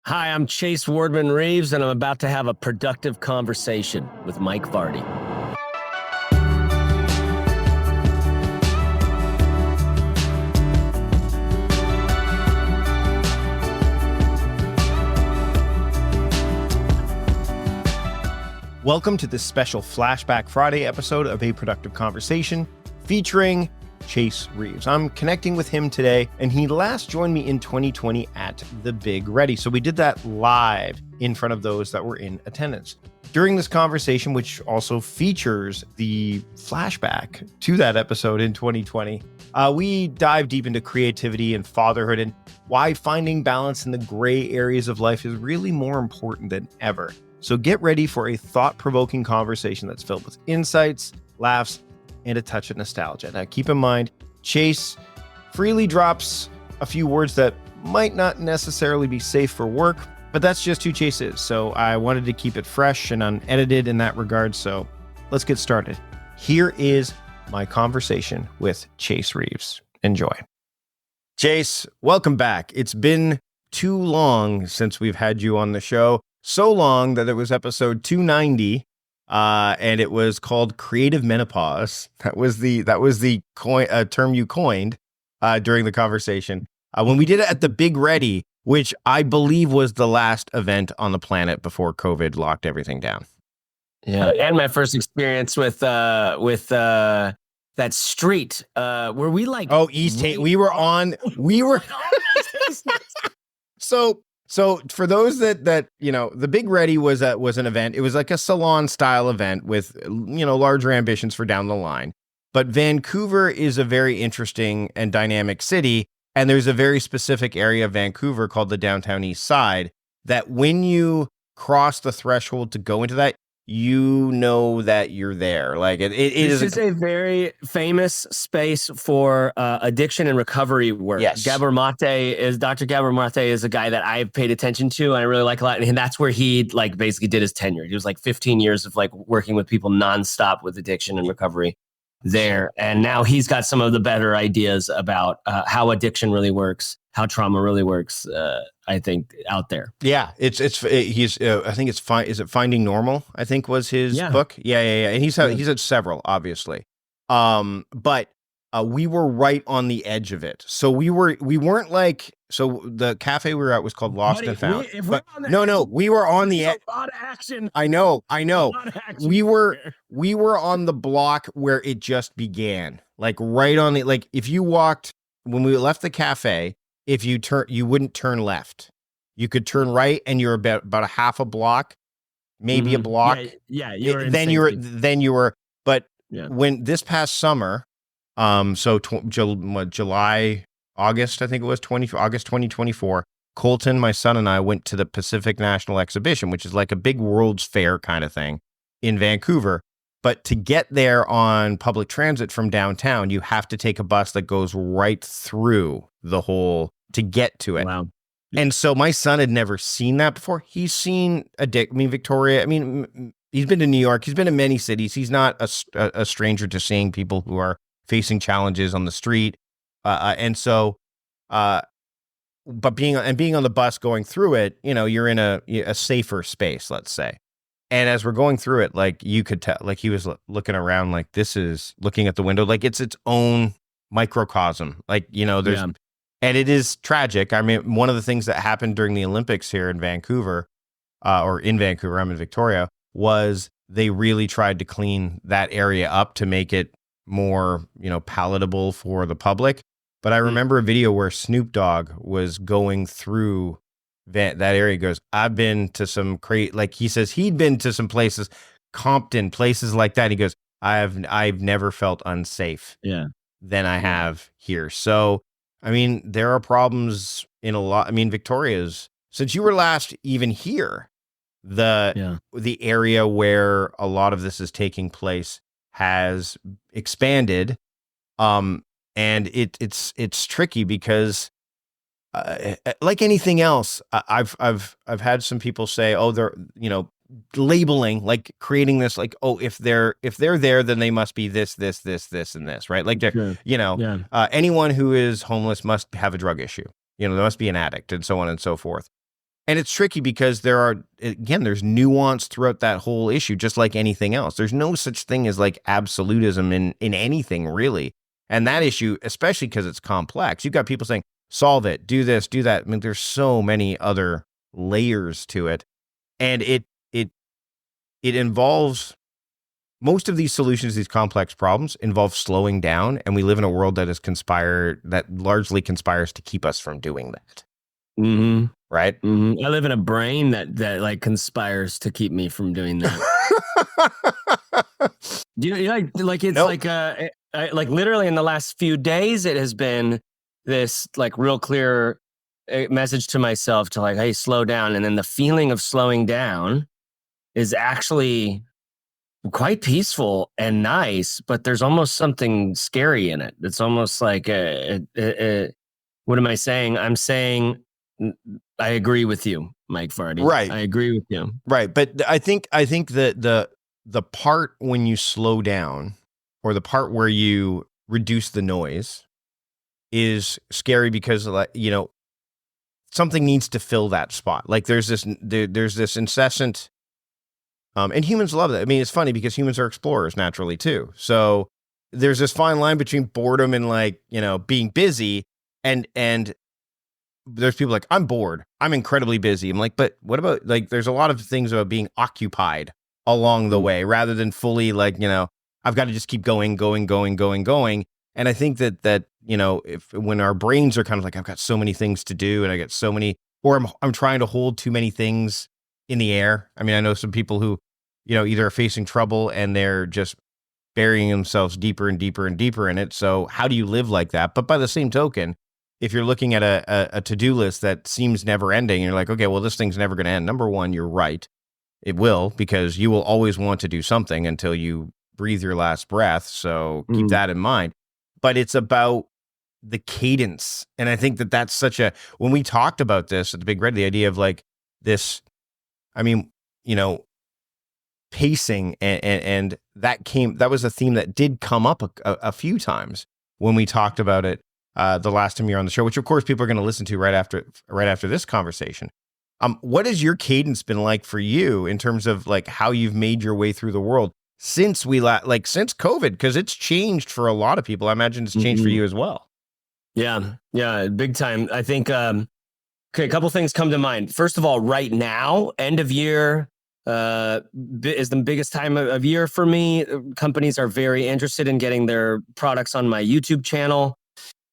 Hi, I'm Chase Reeves, and I'm about to have a productive conversation with Mike Vardy. Welcome to this special Flashback Friday episode of A Productive Conversation featuring Chase Reeves. I'm connecting with him today, and he last joined me in 2020 at the Big Ready. So we did that live in front of those that were in attendance. During this conversation, which also features the flashback to that episode in 2020, we dive deep into creativity and fatherhood and why finding balance in the gray areas of life is really more important than ever. So get ready for a thought-provoking conversation that's filled with insights, laughs, and a touch of nostalgia. Now, keep in mind, Chase freely drops a few words that might not necessarily be safe for work, but that's just who Chase is. So I wanted to keep it fresh and unedited in that regard. So let's get started. Here is my conversation with Chase Reeves. Enjoy. Chase, welcome back. It's been too long since we've had you on the show. So long that it was episode 290, and it was called Creative Menopause. That was the term you coined during the conversation when we did it at the Big Ready, which I believe was the last event on the planet before COVID locked everything down. Yeah, and my first experience with that street where we East Hay. We were So for those that the Big Ready was an event. It was like a salon style event with larger ambitions for down the line. But Vancouver is a very interesting and dynamic city, and there's a very specific area of Vancouver called the Downtown East Side that when you cross the threshold to go into that, you know that you're there. Like it is a very famous space for addiction and recovery work. Yes. Dr. Gabor Mate is a guy that I've paid attention to and I really like a lot. And that's where he basically did his tenure. He was 15 years of working with people nonstop with addiction and recovery there. And now he's got some of the better ideas about how addiction really works, how trauma really works, I think, out there. Yeah, he's I think it's fine. Is it Finding Normal? I think was his book. Yeah. And he's had several, obviously. But we were right on the edge of it. So we weren't so the cafe we were at was called Lost and Found. We were on the edge. A lot of action. I know. We were on the block where it just began. Right on the if you walked when we left the cafe. If you wouldn't turn left. You could turn right, and you're about a half a block, maybe a block. Yeah. But when this past summer, July, August, I think it was August 2024. Colton, my son, and I went to the Pacific National Exhibition, which is like a big World's Fair kind of thing in Vancouver. But to get there on public transit from downtown, you have to take a bus that goes right through the whole to get to it. Wow. And so my son had never seen that before. He's seen Victoria. He's been to New York. He's been to many cities. He's not a stranger to seeing people who are facing challenges on the street. But being on the bus going through it, you're in a safer space, let's say. And as we're going through it, you could tell, he was looking around, this is looking at the window, it's its own microcosm. There's, and it is tragic. One of the things that happened during the Olympics here in Vancouver, or in Vancouver, I'm in Victoria, was they really tried to clean that area up to make it more, palatable for the public. But I remember a video where Snoop Dogg was going through that area. He goes, I've been to some he says he'd been to some places, Compton, places like that. He goes, I've never felt unsafe than I have here. So, there are problems in a lot. Victoria's, since you were last even here, the area where a lot of this is taking place has expanded. And it's tricky because like anything else, I've had some people say, oh, they're, labeling, creating this, if they're there, then they must be this, and this, right? Anyone who is homeless must have a drug issue. There must be an addict and so on and so forth. And it's tricky because there's nuance throughout that whole issue, just like anything else. There's no such thing as like absolutism in anything really. And that issue, especially because it's complex, you've got people saying, solve it, do this, do that. I mean, there's so many other layers to it. And it involves, most of these solutions, these complex problems involve slowing down. And we live in a world that largely conspires to keep us from doing that. Mm-hmm. Right? Mm-hmm. I live in a brain that like conspires to keep me from doing that. Do you like it's Nope. like literally in the last few days, it has been this like real clear message to myself to like, hey, slow down. And then the feeling of slowing down is actually quite peaceful and nice, but there's almost something scary in it. It's almost like what am I saying? I'm saying I agree with you, Mike Vardy. Right. I agree with you. Right. But I think that the part when you slow down, or the part where you reduce the noise, is scary because, like, something needs to fill that spot. Like there's this incessant, and humans love that. I mean, it's funny because humans are explorers naturally too. So there's this fine line between boredom and like, being busy, and there's people like, I'm bored, I'm incredibly busy. I'm like, but what about, like, there's a lot of things about being occupied along the way rather than fully like, I've got to just keep going. And I think that if when our brains are kind of like, I've got so many things to do and I get so many, or I'm trying to hold too many things in the air. I mean, I know some people who, either are facing trouble and they're just burying themselves deeper and deeper and deeper in it. So how do you live like that? But by the same token, if you're looking at a to-do list that seems never ending, you're like, okay, well, this thing's never going to end. Number one, you're right. It will, because you will always want to do something until you breathe your last breath. So keep that in mind. But it's about the cadence. And I think that that's when we talked about this at the Big Red, the idea of like this, I mean, pacing and that was a theme that did come up a few times when we talked about it the last time you're on the show, which of course people are going to listen to right after this conversation. What has your cadence been like for you in terms of like how you've made your way through the world since since COVID? Because it's changed for a lot of people. I imagine it's changed for you as well. Yeah, big time. I think okay, a couple things come to mind. First of all, right now, end of year is the biggest time of year for me. Companies are very interested in getting their products on my YouTube channel.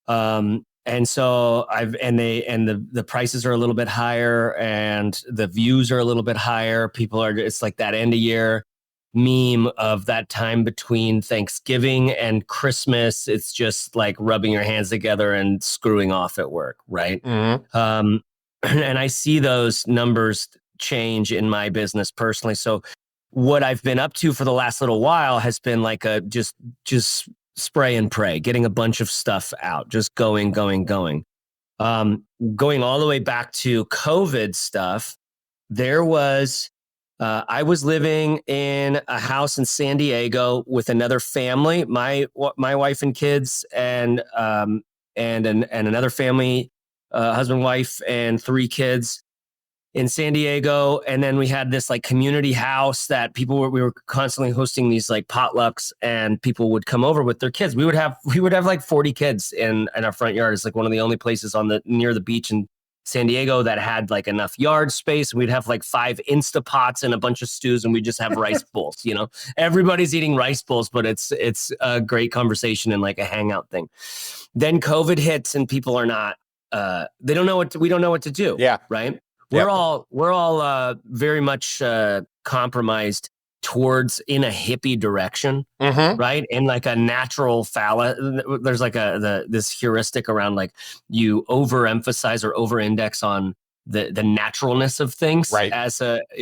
And so the prices are a little bit higher and the views are a little bit higher. It's like that end of year meme of that time between Thanksgiving and Christmas. It's just like rubbing your hands together and screwing off at work. Right. And I see those numbers change in my business personally. So what I've been up to for the last little while has been like just spray and pray, getting a bunch of stuff out, just going. Going all the way back to COVID stuff. There was, I was living in a house in San Diego with another family, my wife and kids, and another family, husband, wife, and 3 kids in San Diego. And then we had this like community house that we were constantly hosting these like potlucks, and people would come over with their kids. We would have like 40 kids in our front yard. It's like one of the only places near the beach in San Diego that had like enough yard space. We'd have like 5 Instapots and a bunch of stews, and we just have rice bowls. Everybody's eating rice bowls, but it's a great conversation and like a hangout thing. Then COVID hits and people are not, we don't know what to do. Yeah. Right. We're all very much compromised towards in a hippie direction, right? And like a natural there's like this heuristic around like you overemphasize or over-index on the naturalness of things, right?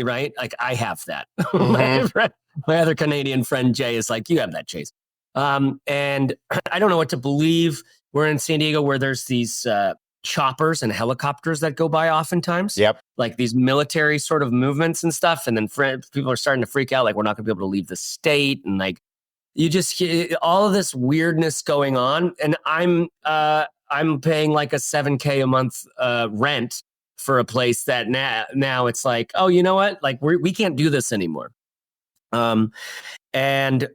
Right? Like I have that. My other Canadian friend Jay is like, you have that, Chase. And I don't know what to believe. We're in San Diego where there's these choppers and helicopters that go by oftentimes. Yep. Like these military sort of movements and stuff. And then people are starting to freak out. Like, we're not going to be able to leave the state. And like, you just all of this weirdness going on. And I'm paying like a $7,000 a month rent for a place that now it's like, oh, you know what? Like we can't do this anymore. And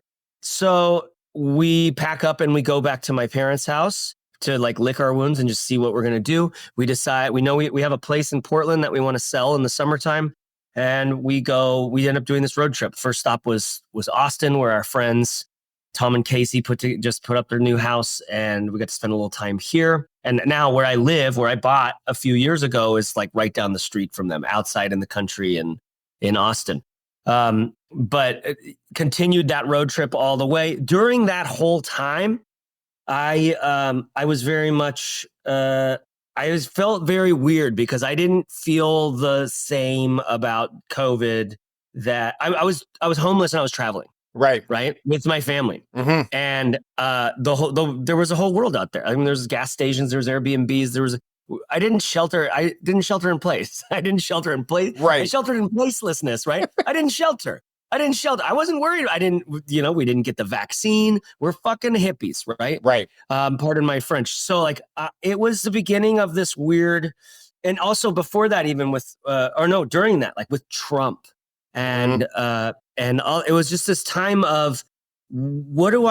so we pack up and we go back to my parents' house to like lick our wounds and just see what we're going to do. We decide, we know we have a place in Portland that we want to sell in the summertime. And we end up doing this road trip. First stop was Austin, where our friends, Tom and Casey just put up their new house, and we got to spend a little time here. And now where I live, where I bought a few years ago, is like right down the street from them, outside in the country in Austin. But continued that road trip all the way. During that whole time, I was very much felt very weird because I didn't feel the same about COVID that I was homeless and I was traveling. Right. With my family. Mm-hmm. And there was a whole world out there. I mean, there's gas stations, there's Airbnbs, I didn't shelter in place. I didn't shelter in place. Right. I sheltered in placelessness, right? I didn't shelter. I wasn't worried. We didn't get the vaccine. We're fucking hippies, right? Right. Pardon my French. So like, it was the beginning of this weird, and also before that, even during that, like with Trump and, it was just this time of how do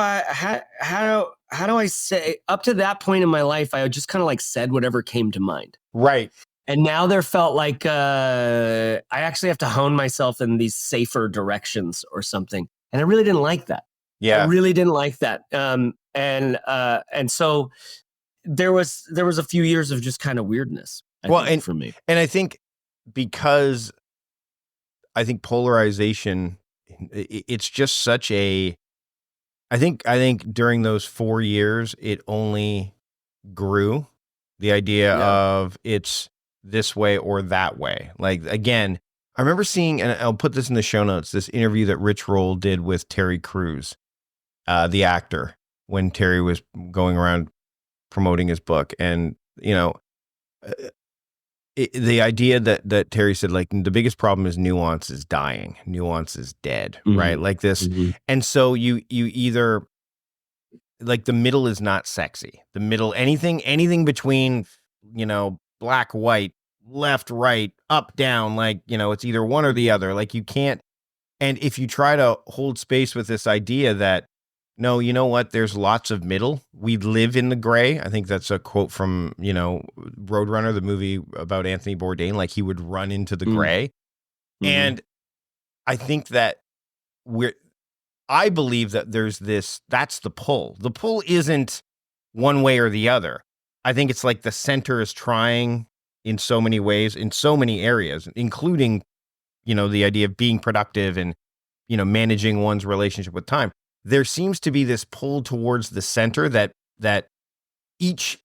I say, up to that point in my life, I just kind of like said whatever came to mind. Right. And now there felt like I actually have to hone myself in these safer directions or something. And I really didn't like that. Yeah. I really didn't like that. And so there was a few years of just kind of weirdness, I think, for me. And I think because I think polarization, it's just such a, I think during those 4 years, it only grew, the idea of it's this way or that way. Like, again, I remember seeing, and I'll put this in the show notes, this interview that Rich Roll did with Terry Crews, the actor, when Terry was going around promoting his book. And, the idea that Terry said, like, the biggest problem is nuance is dying. Nuance is dead, right? Like this. Mm-hmm. And so you either, like, the middle is not sexy. The middle, anything between, black, white, left, right, up, down, like, it's either one or the other. Like, you can't. And if you try to hold space with this idea that, no, you know what, there's lots of middle. We live in the gray. I think that's a quote from, Roadrunner, the movie about Anthony Bourdain. Like, he would run into the gray. Mm-hmm. And I think that I believe that that's the pull. The pull isn't one way or the other. I think it's like the center is trying in so many ways, in so many areas, including, the idea of being productive and, managing one's relationship with time. There seems to be this pull towards the center that each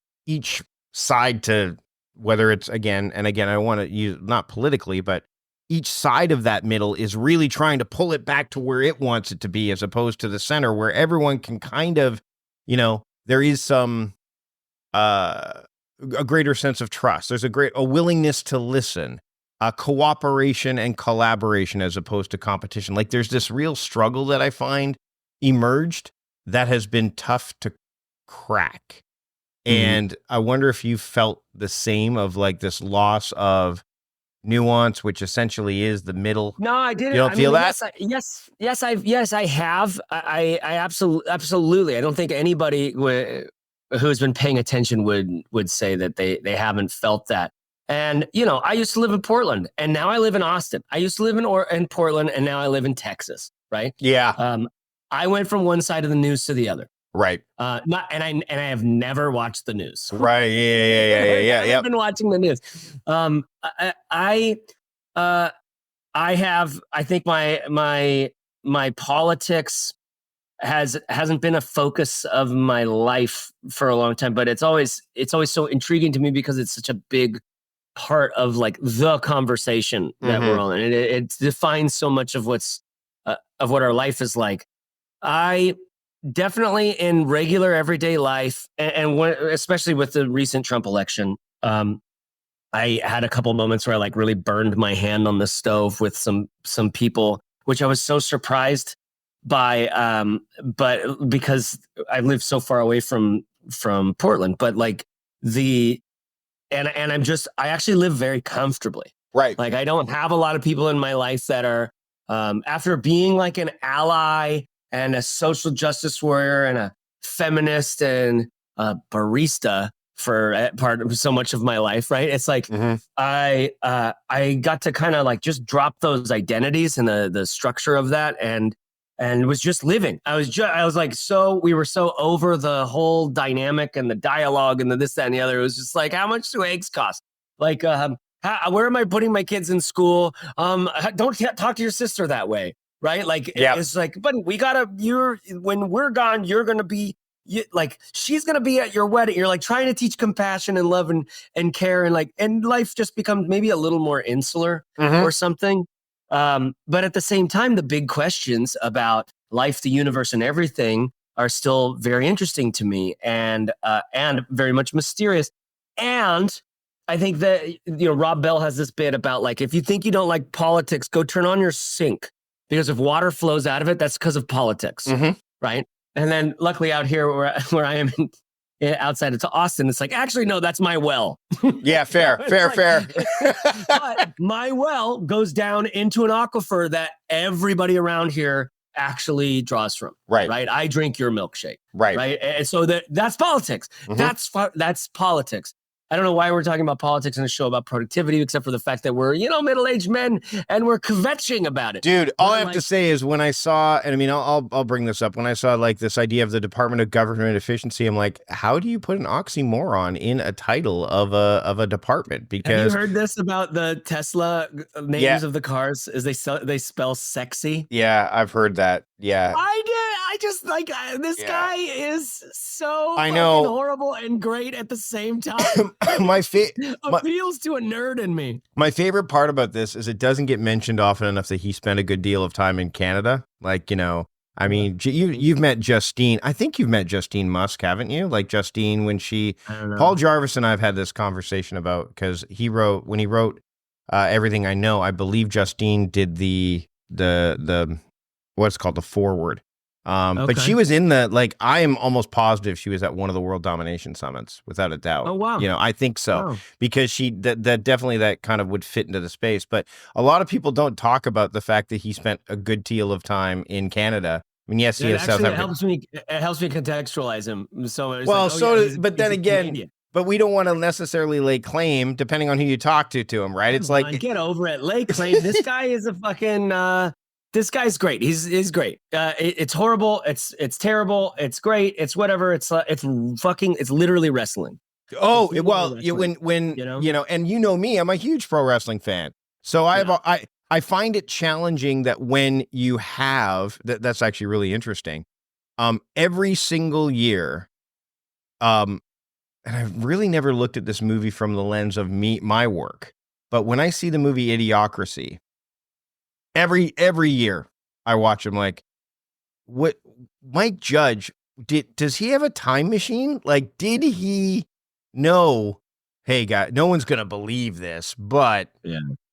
side, to whether it's again, I want to use, not politically, but each side of that middle is really trying to pull it back to where it wants it to be, as opposed to the center where everyone can kind of, there is some, a greater sense of trust. There's a willingness to listen, cooperation and collaboration as opposed to competition. Like, there's this real struggle that I find emerged that has been tough to crack. Mm-hmm. And I wonder if you felt the same, of like this loss of nuance, which essentially is the middle. No, I didn't. You don't feel that? Yes, I have. I absolutely. I don't think anybody who's been paying attention would say that they haven't felt that. And, I used to live in Portland, and now I live in Austin. I used to live in Portland, and now I live in Texas, right? Yeah. I went from one side of the news to the other. Right. And I have never watched the news. Right. Yeah. I've been watching the news. I think my politics hasn't been a focus of my life for a long time, but it's always so intriguing to me because it's such a big part of like the conversation that we're on, and it defines so much of what our life is like. I definitely, in regular everyday life, and especially with the recent Trump election, I had a couple moments where I like really burned my hand on the stove with some people, which I was so surprised by, but because I live so far away from Portland, but like and I actually live very comfortably. Right. Like I don't have a lot of people in my life that are, after being like an ally and a social justice warrior and a feminist and a barista for part of so much of my life, right? It's like I got to kind of like just drop those identities and the structure of that and was just living. I was like, so we were so over the whole dynamic and the dialogue and the this, that, and the other. It was just like, how much do eggs cost? Like, where am I putting my kids in school? Don't talk to your sister that way, right? Like, it's like, but we gotta. When we're gone, you're gonna be like, she's gonna be at your wedding. You're like trying to teach compassion and love and care and life just becomes maybe a little more insular or something. But at the same time, the big questions about life, the universe, and everything are still very interesting to me and very much mysterious. And I think that, Rob Bell has this bit about like, if you think you don't like politics, go turn on your sink, because if water flows out of it, that's because of politics, right? And then luckily out here where I am outside of Austin, it's like, actually, no, that's my well. Yeah, fair. But my well goes down into an aquifer that everybody around here actually draws from. Right. I drink your milkshake. Right. And so that's politics. That's politics. I don't know why we're talking about politics in a show about productivity, except for the fact that we're, middle-aged men and we're kvetching about it. Dude, all I have to say is when I saw, and I mean, I'll bring this up. When I saw like this idea of the Department of Government Efficiency, I'm like, how do you put an oxymoron in a title of a department? Because have you heard this about the Tesla names of the cars? Is they spell sexy? Yeah, I've heard that. Yeah, I did. I just like this guy is so I know horrible and great at the same time. Appeals to a nerd in me. My favorite part about this is it doesn't get mentioned often enough that he spent a good deal of time in Canada. Like, I mean, you've met Justine. I think you've met Justine Musk, haven't you? Like Justine, when Paul Jarvis and I have had this conversation about, because when he wrote Everything I Know, I believe Justine did the what's called the foreword. But she was in I am almost positive she was at one of the world domination summits, without a doubt. Oh, wow. I think so, because that definitely that kind of would fit into the space. But a lot of people don't talk about the fact that he spent a good deal of time in Canada. I mean, yes, he is South Africa. It helps me contextualize him. So but then again, but we don't want to necessarily lay claim, depending on who you talk to him, right? It's like, get over it, lay claim. This guy is a fucking. This guy's great. He's great. It's horrible. It's terrible. It's great. It's whatever. It's literally wrestling. Oh, well, when and me, I'm a huge pro wrestling fan. So I find it challenging that when you have that's actually really interesting. Every single year, and I've really never looked at this movie from the lens of my work, but when I see the movie Idiocracy, every year I watch him, like, what Mike Judge does he have a time machine? Like, did he know, hey guy, no one's going to believe this, but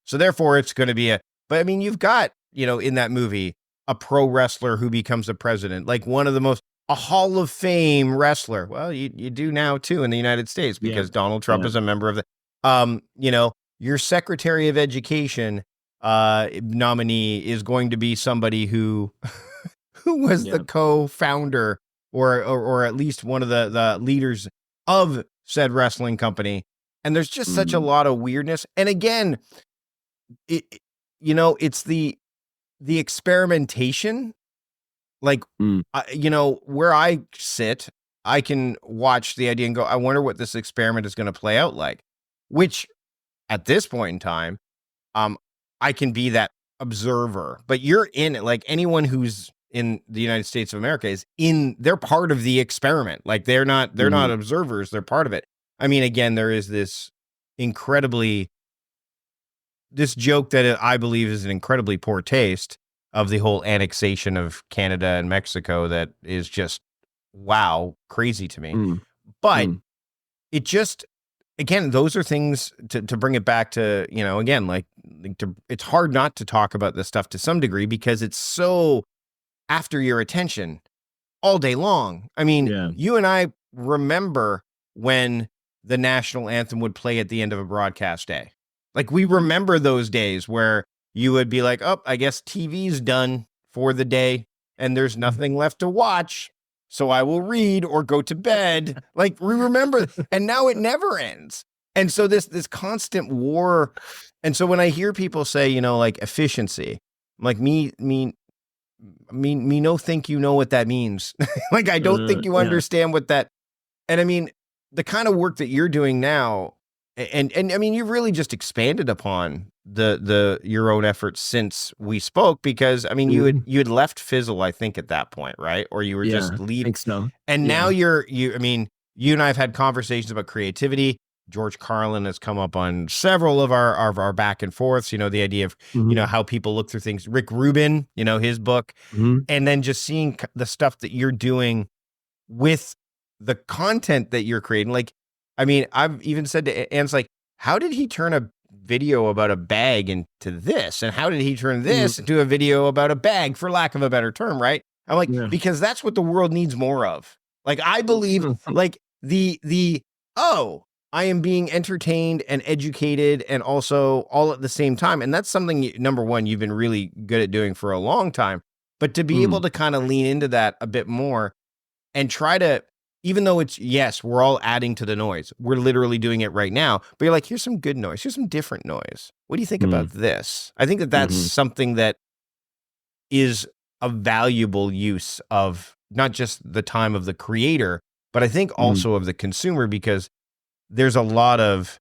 so therefore it's going to be but I mean, you've got, in that movie, a pro wrestler who becomes a president, like one of the a Hall of Fame wrestler. Well, you do now too in the United States, because Donald Trump is a member of the, your Secretary of Education nominee is going to be somebody who was the co-founder or at least one of the leaders of said wrestling company. And there's just such a lot of weirdness. And again, it's the experimentation. Like, where I sit, I can watch the idea and go, I wonder what this experiment is going to play out like, which at this point in time, I can be that observer, but you're in it. Like, anyone who's in the United States of America they're part of the experiment. Like, they're not observers, they're part of it. I mean, again, there is this joke that I believe is an incredibly poor taste of the whole annexation of Canada and Mexico that is just, wow, crazy to me. But it just, again, those are things to bring it back to, again, it's hard not to talk about this stuff to some degree because it's so after your attention all day long. I mean, you and I remember when the national anthem would play at the end of a broadcast day. Like, we remember those days where you would be like, oh, I guess TV's done for the day and there's nothing left to watch, so I will read or go to bed. Like, we remember, and now it never ends. And so this constant war. And so when I hear people say, you know, like efficiency, I'm like, me, no think you know what that means. Like, I don't think you understand what that, and I mean, the kind of work that you're doing now, and I mean, you've really just expanded upon your own efforts since we spoke, because I mean, you had left Fizzle, I think, at that point, right? Or you were just leading. I think so. And now I mean, you and I have had conversations about creativity. George Carlin has come up on several of our back and forths, you know, the idea of, you know, how people look through things. Rick Rubin, you know, his book, and then just seeing the stuff that you're doing with the content that you're creating. Like, I mean, I've even said to Anne's, like, how did he turn a video about a bag into this? And how did he turn this into a video about a bag, for lack of a better term, right? I'm like, because that's what the world needs more of. Like, I believe, like, I am being entertained and educated and also all at the same time. And that's something, number one, you've been really good at doing for a long time. But to be able to kind of lean into that a bit more and try to, even though it's, yes, we're all adding to the noise. We're literally doing it right now. But you're like, here's some good noise. Here's some different noise. What do you think about this? I think that that's something that is a valuable use of not just the time of the creator, but I think also of the consumer, because there's a lot of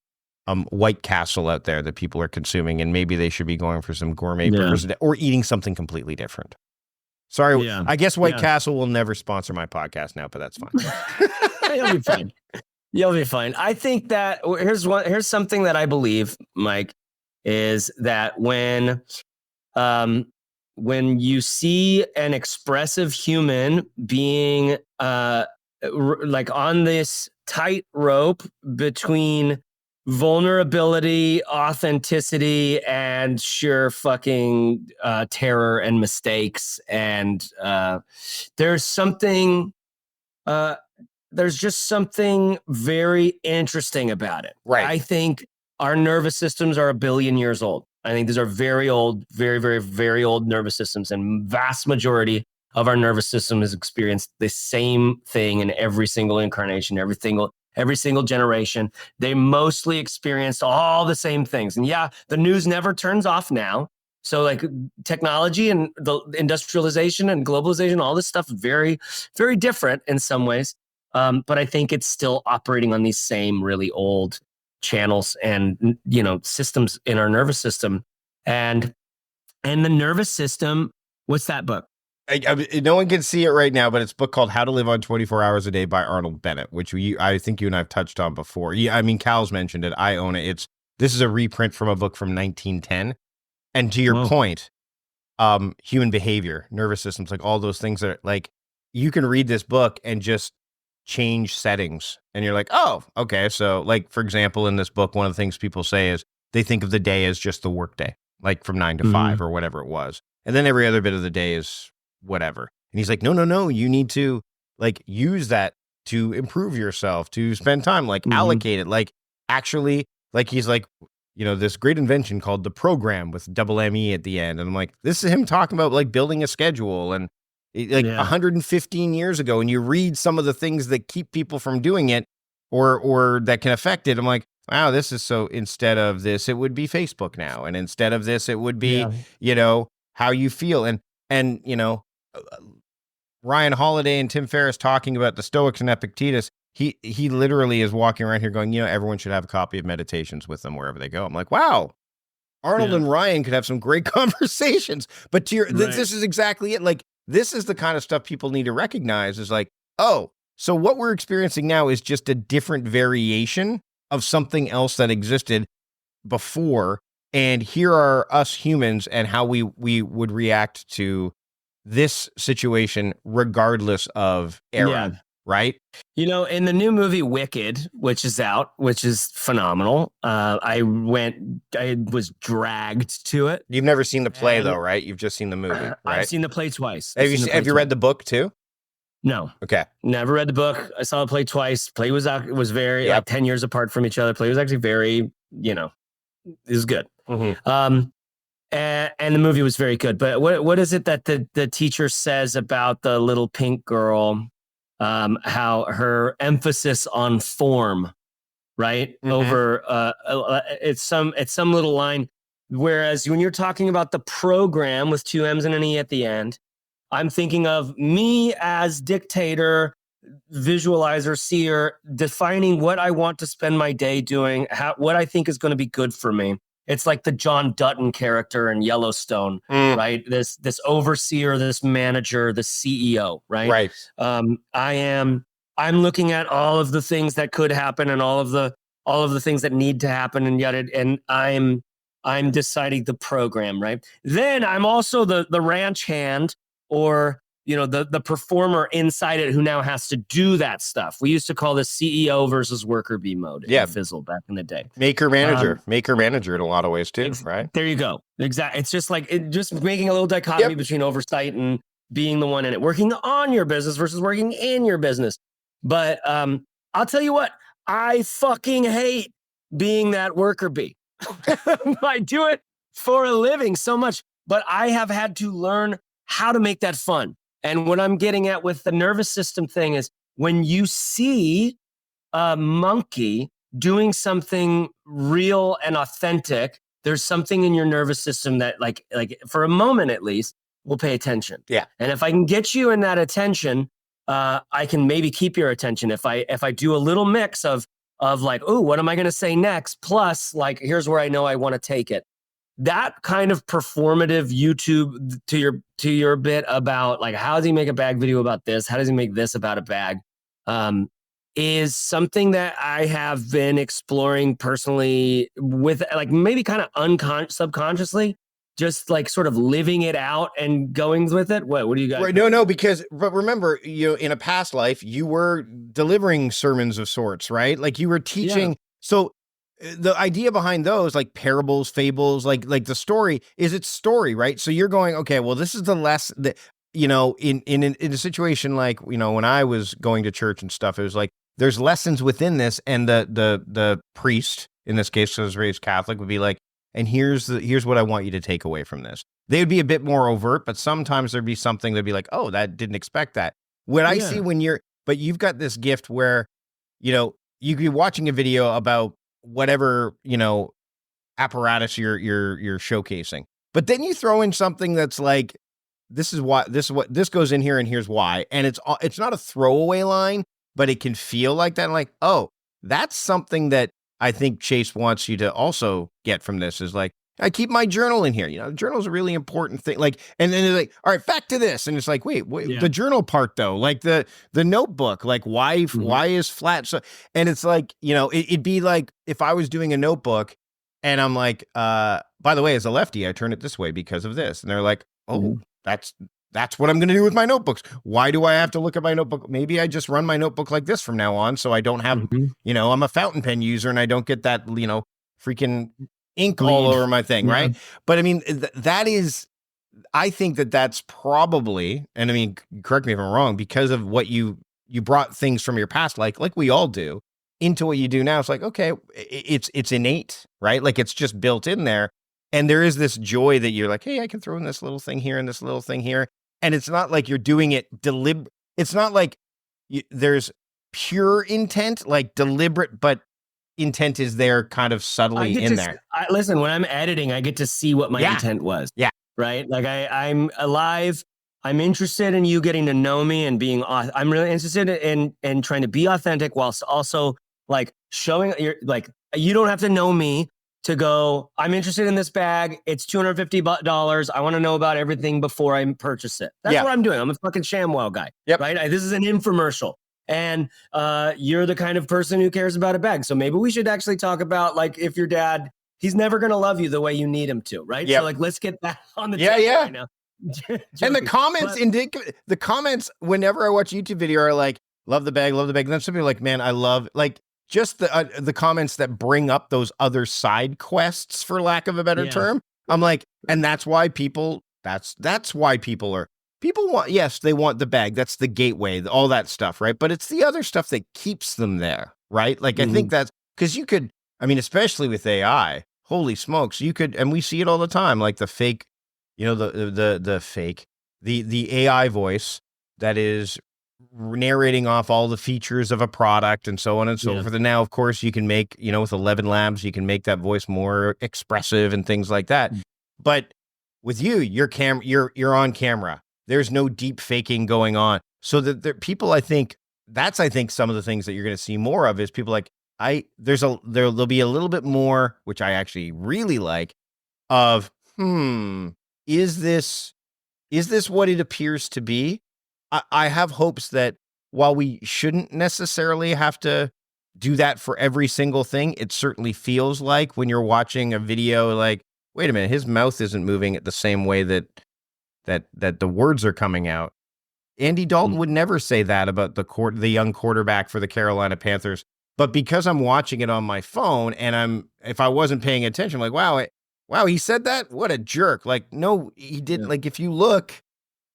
White Castle out there that people are consuming, and maybe they should be going for some gourmet burgers or eating something completely different. Sorry, I guess White Castle will never sponsor my podcast now, but that's fine. You'll be fine. You'll be fine. I think that here's something that I believe, Mike, is that when you see an expressive human being like on this tightrope between vulnerability, authenticity, and sheer fucking terror and mistakes, and there's just something very interesting about it. Right. I think our nervous systems are 1 billion years old. I think these are very old, very, very, very old nervous systems, and vast majority of our nervous system has experienced the same thing in every single incarnation, every single generation. They mostly experienced all the same things. And the news never turns off now. So like technology and the industrialization and globalization, all this stuff, very, very different in some ways. But I think it's still operating on these same really old channels and, you know, systems in our nervous system. And the nervous system, what's that book? No one can see it right now, but it's a book called How to Live on 24 Hours a Day by Arnold Bennett, which I think you and I have touched on before. I mean, Cal's mentioned it. I own it. This is a reprint from a book from 1910. And to your point, human behavior, nervous systems, like all those things that are, like, you can read this book and just change settings. And you're like, oh, okay. So like, for example, in this book, one of the things people say is they think of the day as just the work day, like from 9 to 5 or whatever it was. And then every other bit of the day is whatever. And he's like, no, you need to like use that to improve yourself, to spend time, like allocate it, like actually, like he's like, you know, this great invention called the program with double M-E at the end. And I'm like, this is him talking about like building a schedule and like 115 years ago. And you read some of the things that keep people from doing it or that can affect it. I'm like, wow, this is so, instead of this, it would be Facebook now. And instead of this, it would be, you know, how you feel. And, you know, Ryan Holiday and Tim Ferriss talking about the Stoics and Epictetus, he literally is walking around here going, you know, everyone should have a copy of Meditations with them wherever they go. I'm like, wow, Arnold and Ryan could have some great conversations. But this is exactly it. Like, this is the kind of stuff people need to recognize is like, oh, so what we're experiencing now is just a different variation of something else that existed before. And here are us humans and how we would react to this situation regardless of era, right? You know, in the new movie Wicked, which is out, which is phenomenal. I was dragged to it. You've never seen the play though, right? You've just seen the movie, right? I've seen the play twice. Have you read the book too? No, Okay. never read the book. I saw the play twice. Play was out. It was very Yep. like 10 years apart from each other. Play was actually very, it was good. Mm-hmm. And the movie was very good. But what is it that the teacher says about the little pink girl? How her emphasis on form, right? Mm-hmm. Over it's some little line. Whereas when you're talking about the program with two M's and an E at the end, I'm thinking of me as dictator, visualizer, seer, defining what I want to spend my day doing, what I think is going to be good for me. It's like the John Dutton character in Yellowstone, right? This overseer, this manager, this CEO, right? Right. I'm looking at all of the things that could happen and all of the things that need to happen, and I'm deciding the program, right? Then I'm also the ranch hand, or the performer inside it, who now has to do that stuff. We used to call this CEO versus worker bee mode in Fizzle back in the day. Maker manager in a lot of ways too, right? There you go. Exactly. It's just like just making a little dichotomy between oversight and being the one in it, working on your business versus working in your business. But I'll tell you what, I fucking hate being that worker bee. I do it for a living so much, but I have had to learn how to make that fun. And what I'm getting at with the nervous system thing is, when you see a monkey doing something real and authentic, there's something in your nervous system that like for a moment at least will pay attention. Yeah. And if I can get you in that attention, I can maybe keep your attention. If I do a little mix of like, oh, what am I going to say next? Plus, like, here's where I know I want to take it. That kind of performative YouTube to your bit about like, how does he make a bag video about this? How does he make this about a bag? Is something that I have been exploring personally with, like, maybe kind of subconsciously, just like sort of living it out and going with it. What do you guys? Right. No, because but remember, in a past life, you were delivering sermons of sorts, right? Like you were teaching. Yeah. So the idea behind those, like parables, fables, like the story is its story, right? So you're going, okay, well, this is the lesson that, in a situation like, when I was going to church and stuff, it was like, there's lessons within this. And the priest, in this case, who was raised Catholic, would be like, and here's what I want you to take away from this. They would be a bit more overt, but sometimes there'd be something that'd be like, oh, that didn't expect that. What I see but you've got this gift where, you could be watching a video about whatever, apparatus you're showcasing, but then you throw in something that's like, this goes in here and here's why. And it's not a throwaway line, but it can feel like that. Like, oh, that's something that I think Chase wants you to also get from this, is like, I keep my journal in here. The journal is a really important thing. Like, and then it's like, all right, back to this. And it's like, wait, the journal part though, like the notebook, like why is flat? So, and it's like, it'd be like if I was doing a notebook and I'm like, by the way, as a lefty, I turn it this way because of this. And they're like, oh, that's what I'm going to do with my notebooks. Why do I have to look at my notebook? Maybe I just run my notebook like this from now on, so I don't have, I'm a fountain pen user and I don't get that, freaking ink all over my thing, right? But I mean, that is, I think that's probably, and I mean, correct me if I'm wrong, because of what you brought things from your past, like we all do, into what you do now. It's like, okay, it's innate, right? Like it's just built in there. And there is this joy that you're like, hey, I can throw in this little thing here and this little thing here. And it's not like you're doing it deliberate. It's not like there's pure intent, like deliberate, but intent is there kind of subtly in there. Listen, when I'm editing, I get to see what my intent was. Yeah. Right. Like I'm alive. I'm interested in you getting to know me and being, I'm really interested in trying to be authentic whilst also like showing you don't have to know me to go, I'm interested in this bag. It's $250. I want to know about everything before I purchase it. That's what I'm doing. I'm a fucking ShamWow guy. Yep. Right. This is an infomercial. And you're the kind of person who cares about a bag. So maybe we should actually talk about, like, if your dad, he's never going to love you the way you need him to. Right. Yep. So like, let's get that on the table right now. And the comments whenever I watch a YouTube video are like, love the bag. And then some people are like, man, I love, like, just the comments that bring up those other side quests, for lack of a better term. I'm like, and that's why people are people want, yes, they want the bag. That's the gateway, all that stuff, right? But it's the other stuff that keeps them there, right? Like, I think that's because you could, I mean, especially with AI, holy smokes, you could, and we see it all the time, like the fake, you know, the fake, the AI voice that is narrating off all the features of a product and so on and so forth. And now, of course, you can make, you know, with 11 Labs, you can make that voice more expressive and things like that. But with you, you're on camera. There's no deep faking going on. So that people, I think some of the things that you're going to see more of is people like, there'll be a little bit more, which I actually really like, of, is this what it appears to be? I have hopes that while we shouldn't necessarily have to do that for every single thing, it certainly feels like when you're watching a video, like, wait a minute, his mouth isn't moving at the same way that the words are coming out. Andy Dalton would never say that about the young quarterback for the Carolina Panthers. But because I'm watching it on my phone and if I wasn't paying attention, I'm like, wow, he said that? What a jerk. Like, no, he didn't. Like, if you look,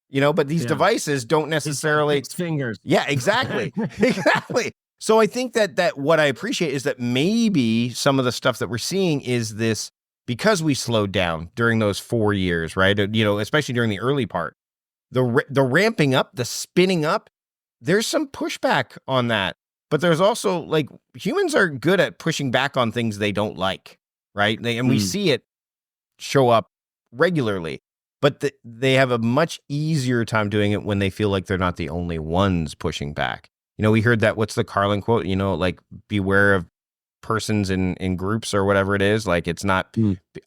you know, but these devices don't necessarily. His fingers. Yeah, exactly. Exactly. So I think that what I appreciate is that maybe some of the stuff that we're seeing is this, because we slowed down during those 4 years, right? You know, especially during the early part, the ramping up, the spinning up, there's some pushback on that. But there's also, like, humans are good at pushing back on things they don't like, right? And we see it show up regularly. But they have a much easier time doing it when they feel like they're not the only ones pushing back. You know, we heard that, what's the Carlin quote? You know, like, beware of persons in groups or whatever it is. Like, it's not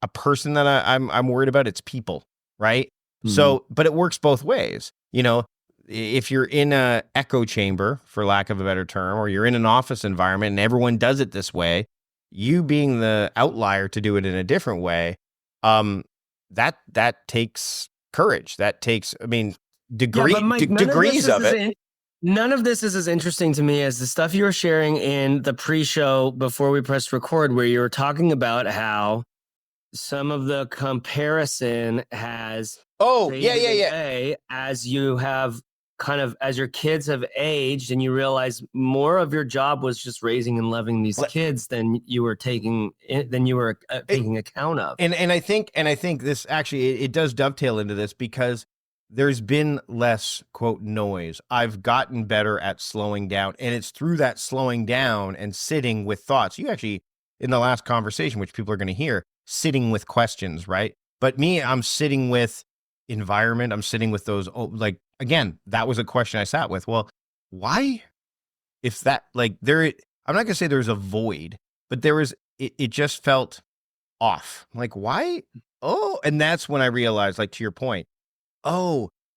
a person that I'm worried about. It's people, right? So, but it works both ways. You know, if you're in a echo chamber, for lack of a better term, or you're in an office environment and everyone does it this way, you being the outlier to do it in a different way, that takes courage. That takes, I mean, degrees of it. None of this is as interesting to me as the stuff you were sharing in the pre-show before we pressed record, where you were talking about how some of the comparison has as you have kind of, as your kids have aged and you realize more of your job was just raising and loving these kids than you were taking account of. And I think this actually, it does dovetail into this, because there's been less, quote, noise. I've gotten better at slowing down, and it's through that slowing down and sitting with thoughts. You actually, in the last conversation, which people are going to hear, sitting with questions, right? But me, I'm sitting with environment. I'm sitting with those, like, again, that was a question I sat with. Well, why, if that, like, I'm not gonna say there's a void, but there was, it just felt off. Like, why? Oh, and that's when I realized, like, to your point,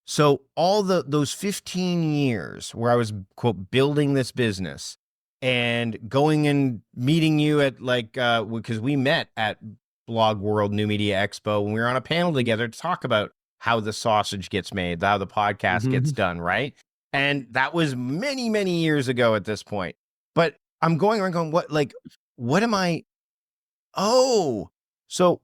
so all those 15 years where I was, quote, building this business and going and meeting you at, like, because we met at Blog World New Media Expo when we were on a panel together to talk about how the sausage gets made, how the podcast gets done, right? And that was many, many years ago at this point. But I'm going around going, what am I? Oh, so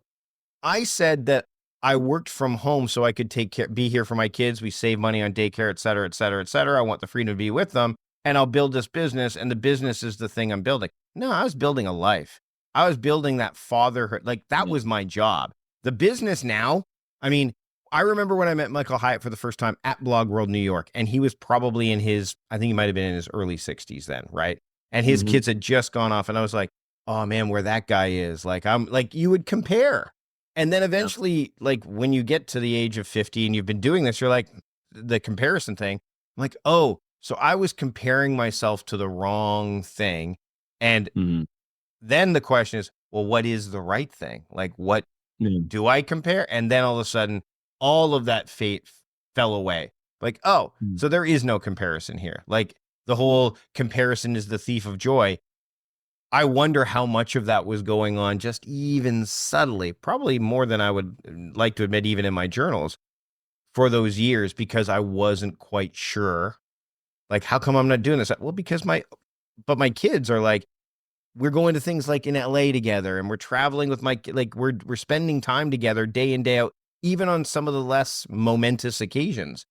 I said that I worked from home so I could be here for my kids. We save money on daycare, et cetera, et cetera, et cetera. I want the freedom to be with them, and I'll build this business, and the business is the thing I'm building. No, I was building a life. I was building that fatherhood. Like, that was my job. The business now, I mean, I remember when I met Michael Hyatt for the first time at Blog World New York, and he was probably I think he might've been in his early 60s then, right? And his kids had just gone off, and I was like, oh man, where that guy is. Like, I'm like, you would compare. And then eventually, like, when you get to the age of 50 and you've been doing this, you're like, the comparison thing, I'm like, oh, so I was comparing myself to the wrong thing. And then the question is, well, what is the right thing? Like, what do I compare? And then all of a sudden, all of that fate fell away. Like, oh, so there is no comparison here. Like, the whole comparison is the thief of joy. I wonder how much of that was going on just even subtly, probably more than I would like to admit, even in my journals for those years, because I wasn't quite sure. Like, how come I'm not doing this? Well, because my kids are like, we're going to things like in LA together, and we're traveling with we're spending time together day in, day out, even on some of the less momentous occasions.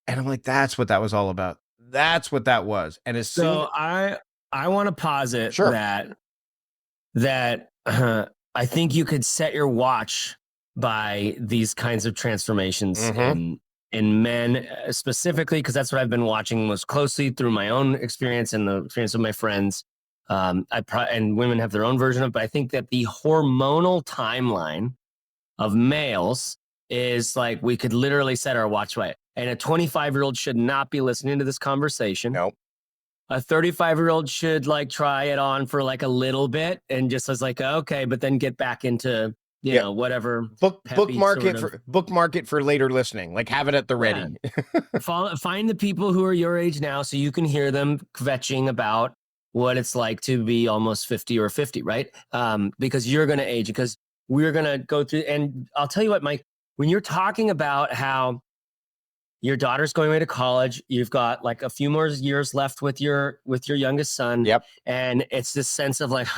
And I'm like, that's what that was all about. That's what that was. And as soon So I want to posit Sure. that I think you could set your watch by these kinds of transformations in men specifically, because that's what I've been watching most closely through my own experience and the experience of my friends. And women have their own version of it, but I think that the hormonal timeline of males is like we could literally set our watch by it. And a 25-year-old should not be listening to this conversation. Nope. A 35-year-old should like try it on for like a little bit and just as like, okay, but then get back into, you know, whatever. Bookmark it for later listening. Like have it at the ready. Find the people who are your age now so you can hear them kvetching about what it's like to be almost 50 or 50, right? Because you're going to age, because we're going to go through. And I'll tell you what, Mike, when you're talking about how your daughter's going away to college, you've got like a few more years left with your youngest son. Yep. And it's this sense of like,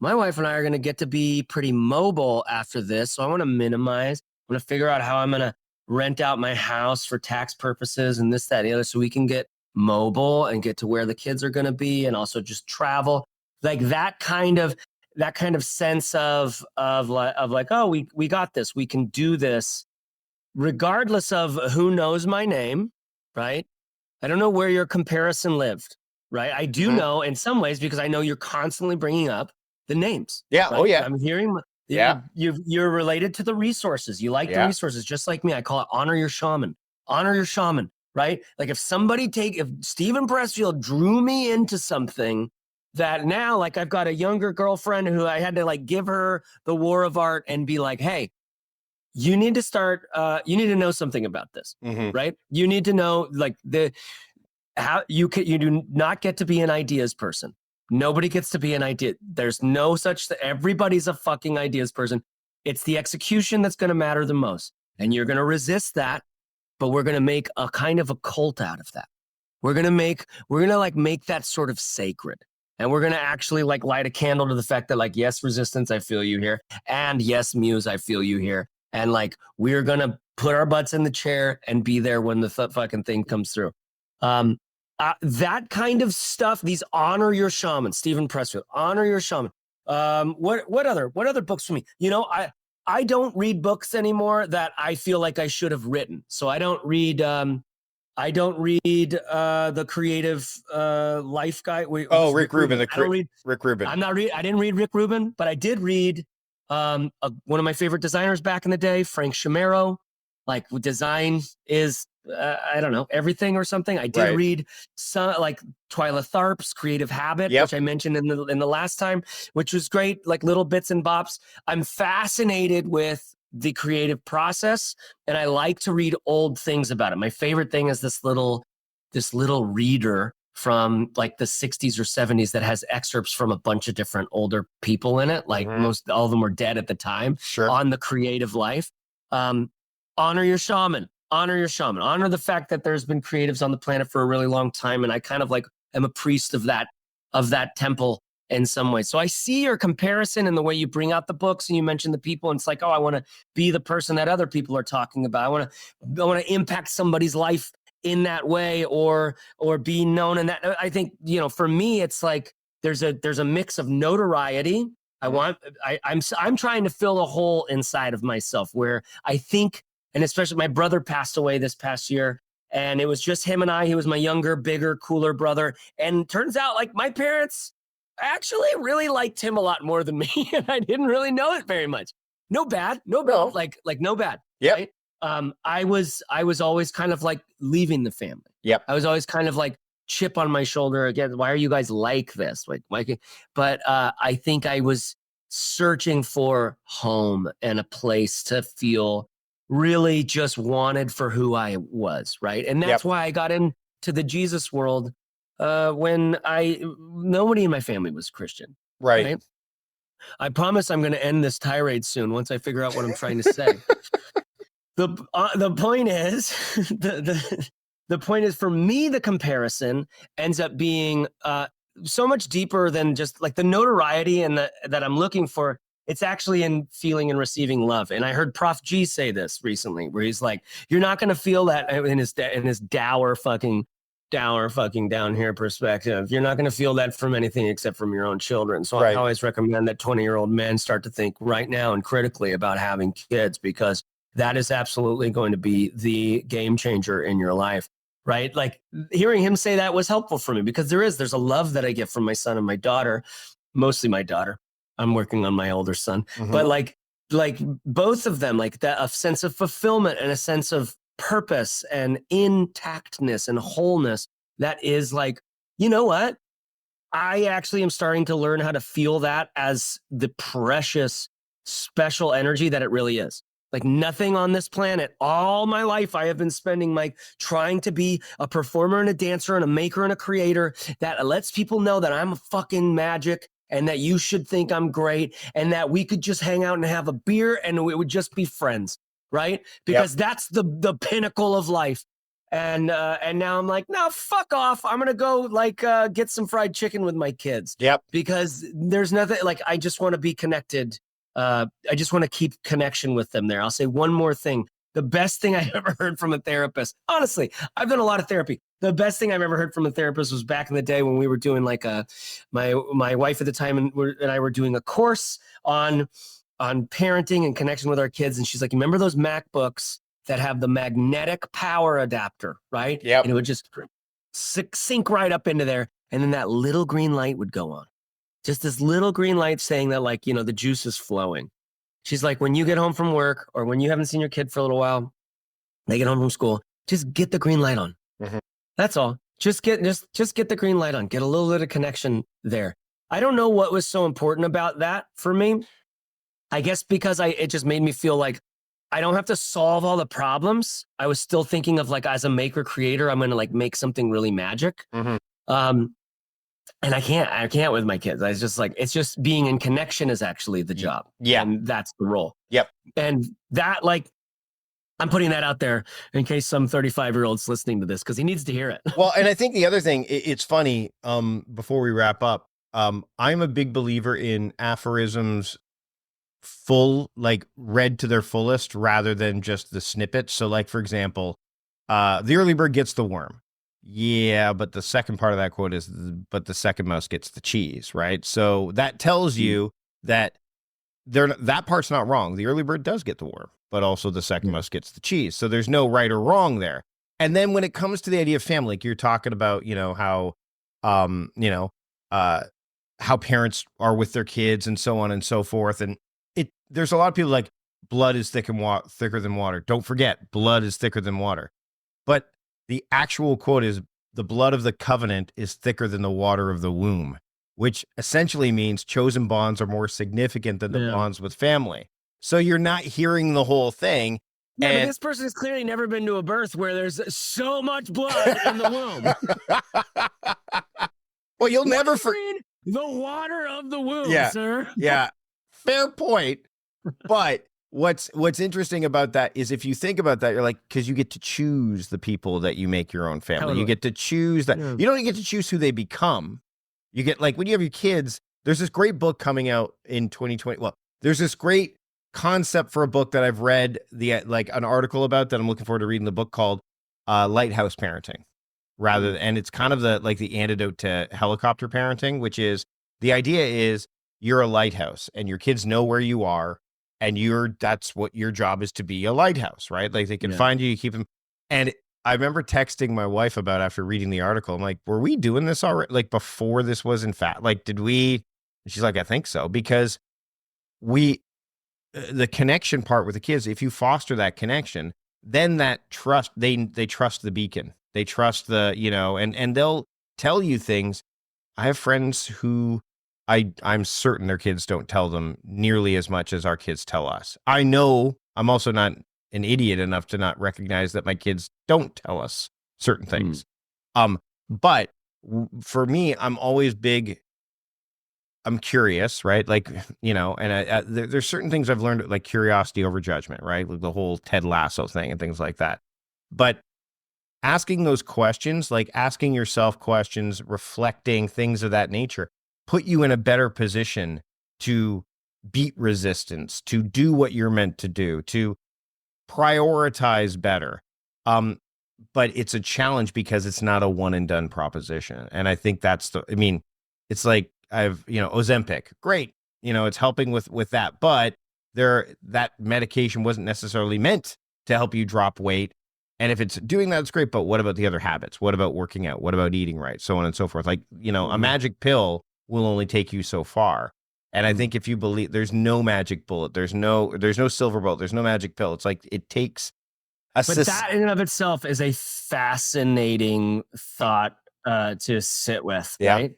my wife and I are going to get to be pretty mobile after this. So I want to minimize. I'm going to figure out how I'm going to rent out my house for tax purposes and this, that, and the other, so we can get mobile and get to where the kids are going to be, and also just travel. Like that kind of sense of like, oh, we got this. We can do this regardless of who knows my name, right? I don't know where your comparison lived, right? I do know in some ways, because I know you're constantly bringing up the names. Yeah. Right? Oh yeah. I'm hearing. Yeah. You're related to the resources. You like the resources, just like me. I call it honor your shaman. Honor your shaman, right? Like if Stephen Pressfield drew me into something that now, like I've got a younger girlfriend who I had to like give her the war of art and be like, hey, you need to start, you need to know something about this, right? You need to know like you do not get to be an ideas person. Nobody gets to be an idea. There's no such thing. Everybody's a fucking ideas person. It's the execution that's going to matter the most. And you're going to resist that, but we're going to make a kind of a cult out of that. We're going to like make that sort of sacred. And we're going to actually like light a candle to the fact that like, yes, resistance, I feel you here. And yes, muse, I feel you here. And like, we're going to put our butts in the chair and be there when the fucking thing comes through. That kind of stuff, these honor your shaman, Stephen Pressfield, honor your shaman. What other books for me? You know, I don't read books anymore that I feel like I should have written. So I don't read the creative life guy. Rick Rubin. Rick Rubin. I didn't read Rick Rubin, but I did read one of my favorite designers back in the day, Frank Chimero. Like design is I don't know, everything or something. I did read some like Twyla Tharp's Creative Habit, which I mentioned in the last time, which was great, like little bits and bops. I'm fascinated with the creative process, and I like to read old things about it. My favorite thing is this little reader from like the 60s or 70s that has excerpts from a bunch of different older people in it. Like all of them were dead at the time. On the creative life. Honor your shaman. Honor your shaman. Honor the fact that there's been creatives on the planet for a really long time, and I kind of like am a priest of that temple in some way. So I see your comparison in the way you bring out the books and you mention the people, and it's like, oh, I want to be the person that other people are talking about. I want to impact somebody's life in that way, or be known in that. I think, you know, for me, it's like there's a mix of notoriety. I'm trying to fill a hole inside of myself where I think. And especially my brother passed away this past year, and it was just him and I. He was my younger, bigger, cooler brother. And turns out like my parents actually really liked him a lot more than me. And I didn't really know it very much. No bad. Like no bad. Yeah. Right? I was always kind of like leaving the family. Yep. I was always kind of like chip on my shoulder again. Why are you guys like this? But I think I was searching for home and a place to feel really just wanted for who I was, right? And that's why I got into the Jesus world when nobody in my family was Christian. Right? I promise I'm going to end this tirade soon once I figure out what I'm trying to say. The point is, the point is for me, the comparison ends up being so much deeper than just like the notoriety and that I'm looking for It's actually in feeling and receiving love. And I heard Prof G say this recently, where he's like, you're not going to feel that in his dour fucking down here perspective. You're not going to feel that from anything except from your own children. So I always recommend that 20-year-old men start to think right now and critically about having kids, because that is absolutely going to be the game changer in your life. Right. Like hearing him say that was helpful for me, because there's a love that I get from my son and my daughter, mostly my daughter. I'm working on my older son, but like both of them, like that, a sense of fulfillment and a sense of purpose and intactness and wholeness. That is like, you know what? I actually am starting to learn how to feel that as the precious, special energy that it really is. Like nothing on this planet, all my life, I have been spending like trying to be a performer and a dancer and a maker and a creator that lets people know that I'm a fucking magic and that you should think I'm great and that we could just hang out and have a beer and it would just be friends, right? Because that's the pinnacle of life. And now I'm like, no, fuck off. I'm gonna go like get some fried chicken with my kids. Because there's nothing like I just want to be connected. I just want to keep connection with them there. I'll say one more thing. The best thing I ever heard from a therapist, honestly, I've done a lot of therapy. The best thing I've ever heard from a therapist was back in the day when we were doing like my wife at the time and I were doing a course on parenting and connection with our kids. And she's like, remember those MacBooks that have the magnetic power adapter, right? Yep. And it would just sink right up into there. And then that little green light would go on. Just this little green light saying that, like, you know, the juice is flowing. She's like, when you get home from work or when you haven't seen your kid for a little while, they get home from school, just get the green light on. That's all. Just get the green light on. Get a little bit of connection there. I don't know what was so important about that for me. I guess because it just made me feel like I don't have to solve all the problems. I was still thinking of like, as a maker creator, I'm going to like make something really magic. And I can't with my kids. I was just like, it's just being in connection is actually the job. And that's the role. And that, like, I'm putting that out there in case some 35-year-old's listening to this, because he needs to hear it. Well, and I think the other thing, it's funny, before we wrap up, I'm a big believer in aphorisms like read to their fullest rather than just the snippet. So like, for example, the early bird gets the worm. Yeah, but the second part of that quote is, but the second mouse gets the cheese, right? So that tells you that that part's not wrong. The early bird does get the worm, but also the second mouse gets the cheese. So there's no right or wrong there. And then when it comes to the idea of family, like you're talking about, you know, how, how parents are with their kids and so on and so forth. And there's a lot of people like blood is thicker than water. Don't forget, blood is thicker than water. But the actual quote is, the blood of the covenant is thicker than the water of the womb, which essentially means chosen bonds are more significant than the bonds with family. So you're not hearing the whole thing. Yeah, but this person has clearly never been to a birth where there's so much blood in the womb. Well, you'll never the water of the womb, sir. Yeah, fair point. But what's interesting about that is if you think about that, you're like, because you get to choose the people that you make your own family. You get to choose that. You don't get to choose who they become. You get, like, when you have your kids, there's this great book coming out in 2020. Well, there's this great concept for a book that I've read an article about that I'm looking forward to reading, the book called Lighthouse Parenting. And it's kind of the antidote to helicopter parenting, which is the idea is you're a lighthouse and your kids know where you are. And that's what your job is, to be a lighthouse, right? Like they can find you keep them. And I remember texting my wife about after reading the article. I'm like, were we doing this already? Like before this was in fact, like, did we? And she's like, I think so, because the connection part with the kids, if you foster that connection, then that trust, they trust the beacon. They trust and they'll tell you things. I have friends who I'm certain their kids don't tell them nearly as much as our kids tell us. I know I'm also not an idiot enough to not recognize that my kids don't tell us certain things. But for me, I'm always I'm curious, right? Like, and there's certain things I've learned, like curiosity over judgment, right? Like the whole Ted Lasso thing and things like that. But asking those questions, like asking yourself questions, reflecting, things of that nature, put you in a better position to beat resistance, to do what you're meant to do, to prioritize better. But it's a challenge because it's not a one and done proposition. And I think it's like Ozempic, great. It's helping with that, but that medication wasn't necessarily meant to help you drop weight. And if it's doing that, it's great. But what about the other habits? What about working out? What about eating right? So on and so forth. Like, a magic pill will only take you so far. And I think if you believe there's no magic bullet, there's no silver bullet, there's no magic pill. It's like it takes but that in and of itself is a fascinating thought to sit with, right?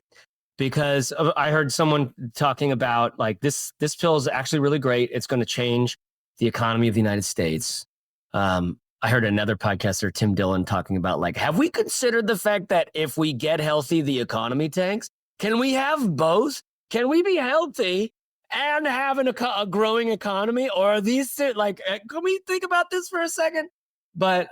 Because I heard someone talking about like this pill is actually really great. It's going to change the economy of the United States. I heard another podcaster, Tim Dillon, talking about like, have we considered the fact that if we get healthy, the economy tanks? Can we have both? Can we be healthy and have a growing economy? Or are these like, can we think about this for a second? But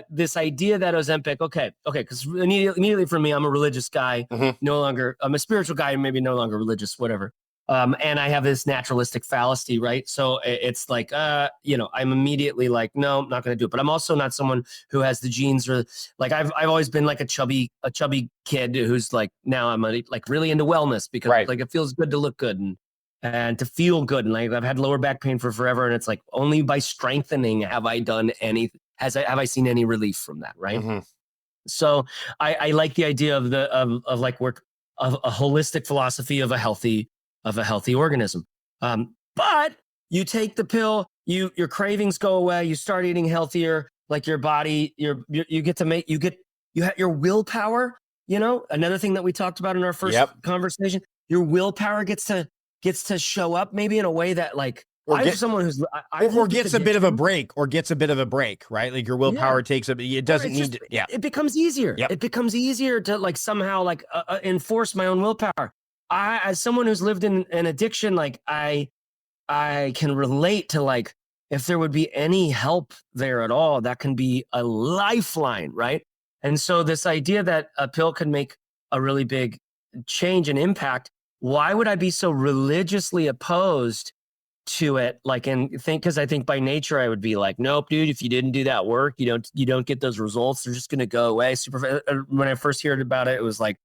this idea that Ozempic, okay, because immediately for me, I'm a religious guy, no longer, I'm a spiritual guy, maybe no longer religious, whatever. And I have this naturalistic fallacy, right? So it's like, I'm immediately like, no, I'm not going to do it. But I'm also not someone who has the genes or like, I've always been like a chubby kid who's like, now I'm like really into wellness because like it feels good to look good and to feel good. And like, I've had lower back pain for forever. And it's like, only by strengthening have I done anything. Have I seen any relief from that? Right. So I like the idea of a holistic philosophy of a healthy organism. But you take the pill, your cravings go away, you start eating healthier, like your body, you get your willpower, another thing that we talked about in our first conversation, your willpower gets to show up maybe in a way that like, or gets a bit of a break, right? Like your willpower takes it doesn't need to, it becomes easier. Yep. It becomes easier to like somehow like enforce my own willpower. As someone who's lived in an addiction, like I can relate to like, if there would be any help there at all, that can be a lifeline, right? And so this idea that a pill can make a really big change and impact, why would I be so religiously opposed to it? Like, because I think by nature I would be like, nope, dude, if you didn't do that work, you don't get those results. They're just going to go away. When I first heard about it, it was like,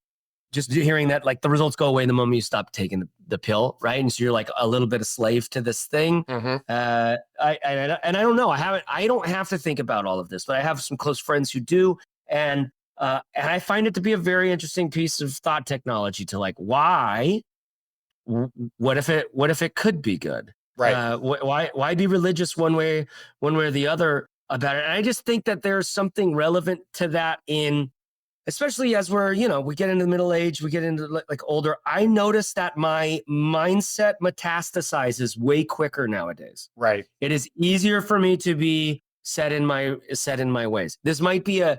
just hearing that like the results go away the moment you stop taking the pill, right? And so you're like a little bit a slave to this thing. I don't know. I don't have to think about all of this, but I have some close friends who do, and I find it to be a very interesting piece of thought technology to like, why? What if it could be good? Right. Why be religious one way or the other about it? And I just think that there's something relevant to that especially as we get into the middle age, we get into like older. I notice that my mindset metastasizes way quicker nowadays. Right. It is easier for me to be set in my ways. This might be an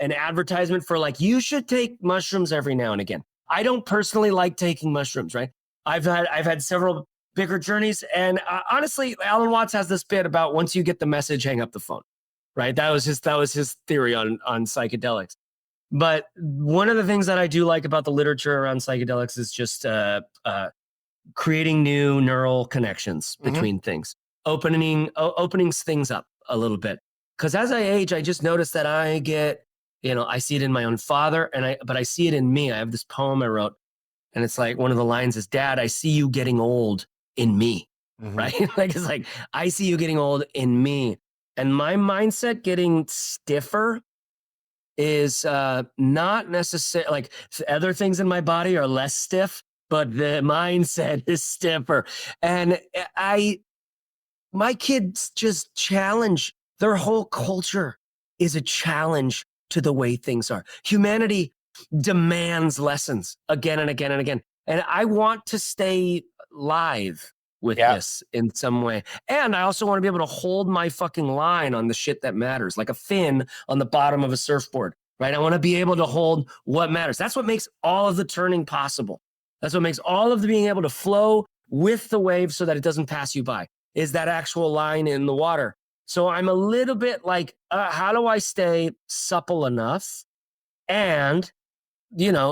advertisement for like, you should take mushrooms every now and again. I don't personally like taking mushrooms, right? I've had several bigger journeys, and honestly, Alan Watts has this bit about once you get the message, hang up the phone. Right. That was his theory on psychedelics. But one of the things that I do like about the literature around psychedelics is just creating new neural connections between things, opening things up a little bit. Because as I age, I just noticed that I get, I see it in my own father, but I see it in me. I have this poem I wrote, and it's like one of the lines is, "Dad, I see you getting old in me." Right. Like it's like, I see you getting old in me. And my mindset getting stiffer is not necessarily like other things in my body are less stiff, but the mindset is stiffer. And my kids just challenge, their whole culture is a challenge to the way things are. Humanity demands lessons again and again and again. And I want to stay live with this in some way. And I also want to be able to hold my fucking line on the shit that matters, like a fin on the bottom of a surfboard, right? I want to be able to hold what matters. That's what makes all of the turning possible. That's what makes all of the being able to flow with the wave so that it doesn't pass you by, is that actual line in the water. So I'm a little bit like, how do I stay supple enough and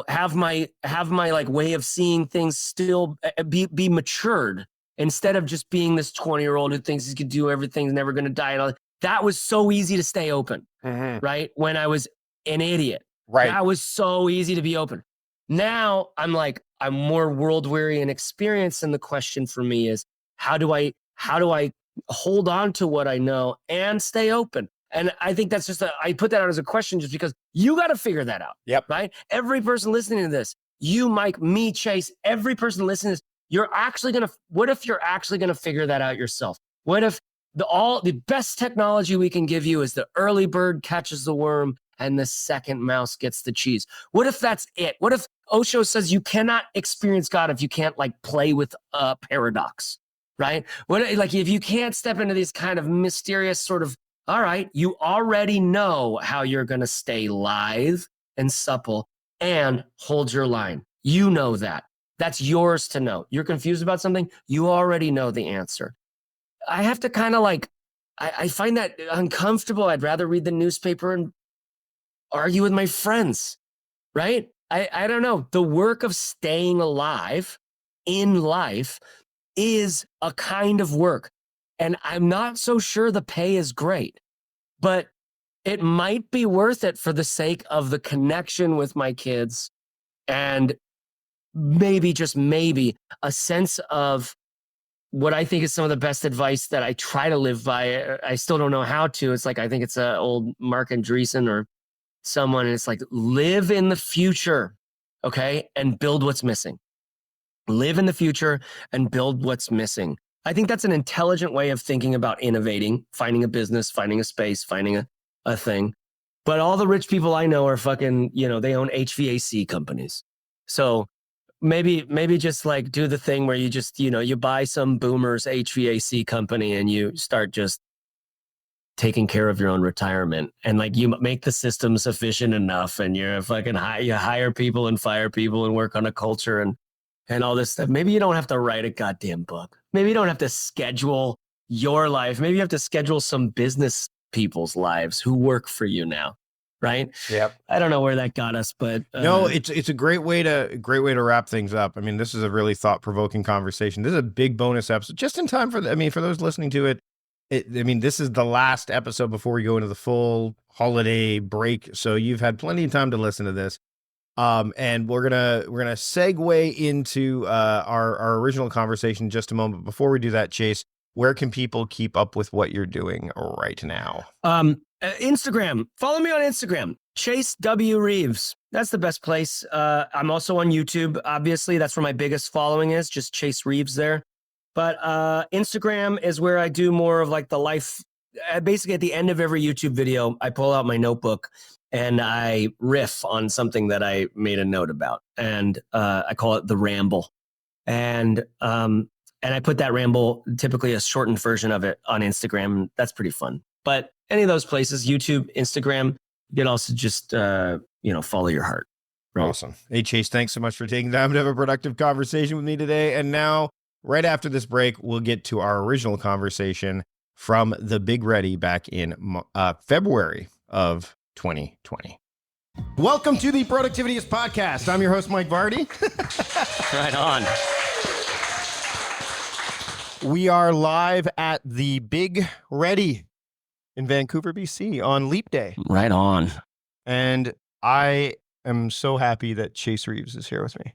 have my like way of seeing things still be matured instead of just being this 20-year-old who thinks he can do everything, never going to die. And all that was so easy to stay open, right? When I was an idiot, that was so easy to be open. Now I'm more world weary and experienced. And the question for me is, how do I hold on to what I know and stay open? And I think that's I put that out as a question just because you got to figure that out. Yep. Right. Every person listening to this, you, Mike, me, Chase, every person listening to this, what if you're actually going to figure that out yourself? What if the best technology we can give you is the early bird catches the worm and the second mouse gets the cheese? What if that's it? What if Osho says you cannot experience God if you can't play with a paradox, right? If you can't step into these kind of mysterious sort of, all right, you already know how you're going to stay lithe and supple and hold your line. You know that. That's yours to know. You're confused about something, you already know the answer. I have to kind of I find that uncomfortable. I'd rather read the newspaper and argue with my friends, right? I don't know. The work of staying alive in life is a kind of work. And I'm not so sure the pay is great, but it might be worth it for the sake of the connection with my kids and maybe, just maybe, a sense of what I think is some of the best advice that I try to live by. I still don't know how to. It's I think it's old Mark Andreessen or someone, and it's live in the future, okay, and build what's missing. Live in the future and build what's missing. I think that's an intelligent way of thinking about innovating, finding a business, finding a space, finding a thing. But all the rich people I know are fucking, they own HVAC companies. So maybe just do the thing where you just, you buy some boomer's HVAC company and you start just taking care of your own retirement, and you make the systems efficient enough, and you're you hire people and fire people and work on a culture and all this stuff. Maybe you don't have to write a goddamn book. Maybe you don't have to schedule your life. Maybe you have to schedule some business people's lives who work for you now. Right. Yep. I don't know where that got us, but no, it's a great way to wrap things up. I mean, this is a really thought-provoking conversation. This is a big bonus episode, just in time for for those listening to it. This is the last episode before we go into the full holiday break. So you've had plenty of time to listen to this. And we're gonna segue into our original conversation in just a moment. Before we do that, Chase, where can people keep up with what you're doing right now? Instagram. Follow me on Instagram. Chase W. Reeves. That's the best place. I'm also on YouTube. Obviously, that's where my biggest following is. Just Chase Reeves there. But Instagram is where I do more of the life. Basically, at the end of every YouTube video, I pull out my notebook and I riff on something that I made a note about. And I call it the ramble. And I put that ramble, typically a shortened version of it, on Instagram. That's pretty fun. But any of those places, YouTube, Instagram, you can also just, follow your heart. Right? Awesome. Hey, Chase, thanks so much for taking time to have a productive conversation with me today. And now, right after this break, we'll get to our original conversation from the Big Ready back in February of 2020. Welcome to the Productivityist Podcast. I'm your host, Mike Vardy. Right on. We are live at the Big Ready in Vancouver, BC on Leap Day. Right on. And I am so happy that Chase Reeves is here with me.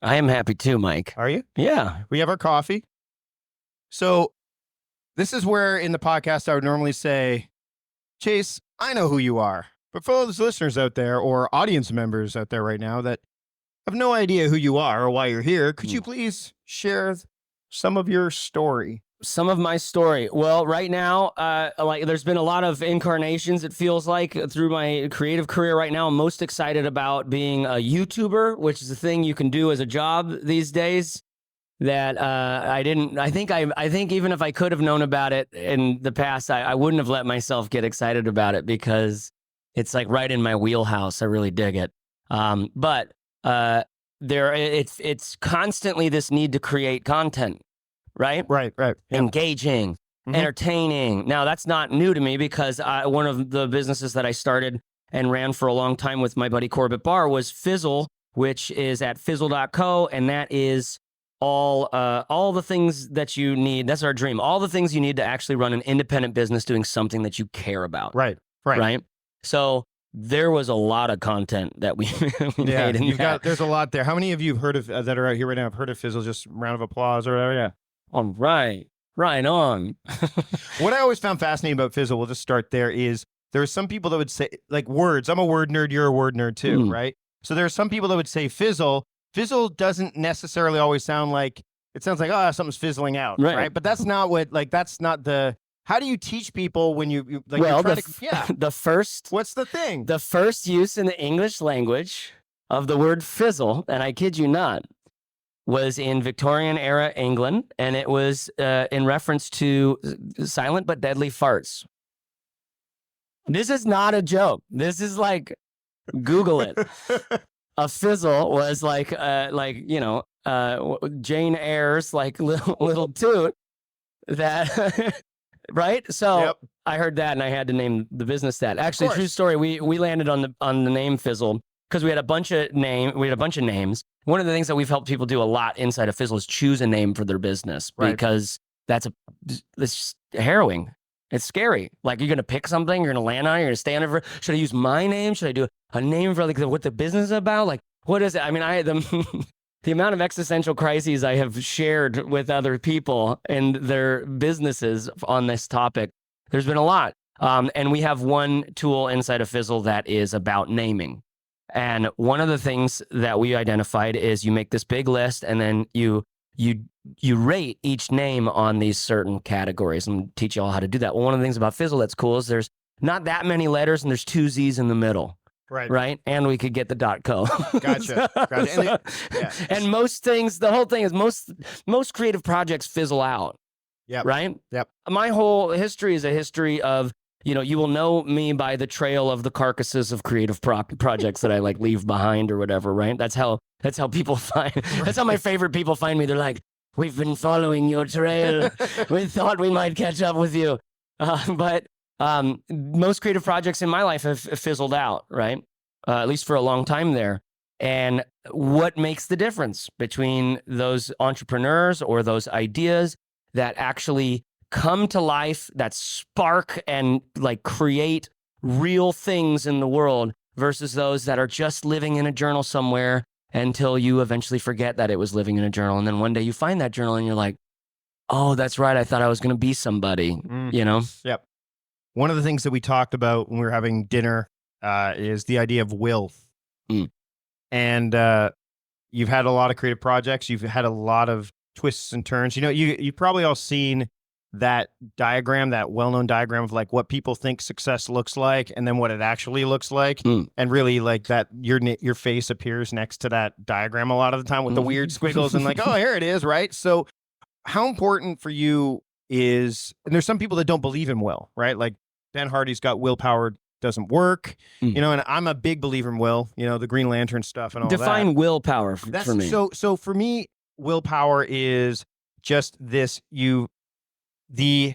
I am happy too, Mike. Are you? Yeah. We have our coffee. So this is where in the podcast I would normally say, Chase, I know who you are. But for those listeners out there or audience members out there right now that have no idea who you are or why you're here, could you please share some of your story? Some of my story. Well, right now, there's been a lot of incarnations, it feels like, through my creative career right now. I'm most excited about being a YouTuber, which is a thing you can do as a job these days that I think even if I could have known about it in the past, I wouldn't have let myself get excited about it because it's right in my wheelhouse. I really dig it. But it's constantly this need to create content. Right? Right. Yep. Engaging, entertaining. Now, that's not new to me because one of the businesses that I started and ran for a long time with my buddy Corbett Barr was Fizzle, which is at fizzle.co. And that is all the things that you need. That's our dream. All the things you need to actually run an independent business doing something that you care about. Right. So there was a lot of content that we made in that. There's a lot there. How many of you have heard of that are out here right now have heard of Fizzle? Just round of applause or whatever. Yeah. All right. Right on. What I always found fascinating about Fizzle, we'll just start there, is there are some people that would say, like, words. I'm a word nerd. You're a word nerd too, right? So there are some people that would say Fizzle. Fizzle doesn't necessarily always sound like, it sounds like, oh, something's fizzling out, right? But that's not what, like, that's not the, how do you teach people when you like, well, the first, what's the thing? The first use in the English language of the word fizzle, and I kid you not, was in Victorian era England, and it was in reference to silent but deadly farts. This is not a joke. This is like, Google it. A fizzle was like Jane Eyre's like little toot that, right? So I heard that and I had to name the business that. Actually, true story. We landed on the name Fizzle because we had a bunch of names. One of the things that we've helped people do a lot inside of Fizzle is choose a name for their business, because it's just harrowing. It's scary. Like, you're going to pick something, you're going to land on it, you're going to stay on it for, should I use my name? Should I do a name for like what the business is about? Like, what is it? I mean, the amount of existential crises I have shared with other people and their businesses on this topic, there's been a lot. And we have one tool inside of Fizzle that is about naming. And one of the things that we identified is you make this big list and then you rate each name on these certain categories, and teach you all how to do that. Well, one of the things about Fizzle that's cool is there's not that many letters and there's 2 Z's in the middle. Right. And we could get the .co. Gotcha. And most things, the whole thing is most creative projects fizzle out. Right? My whole history is a history of, you will know me by the trail of the carcasses of creative projects that I like leave behind or whatever, right? That's how people find, that's how my favorite people find me. They're like, we've been following your trail. We thought we might catch up with you. But most creative projects in my life have fizzled out, right? At least for a long time there. And what makes the difference between those entrepreneurs or those ideas that actually come to life, that spark and like create real things in the world, versus those that are just living in a journal somewhere until you eventually forget that it was living in a journal. And then one day you find that journal and you're like, oh, that's right. I thought I was going to be somebody, Yep. One of the things that we talked about when we were having dinner is the idea of will. And you've had a lot of creative projects. You've had a lot of twists and turns. You've probably all seen that diagram, that well-known diagram of like what people think success looks like and then what it actually looks like. And really like that your face appears next to that diagram a lot of the time with the weird squiggles and like, oh, here it is, right? So how important for you is, and there's some people that don't believe in will, right? Like Ben Hardy's got willpower doesn't work, and I'm a big believer in will, the Green Lantern stuff and all that. Define willpower for me. So for me, willpower is just this, the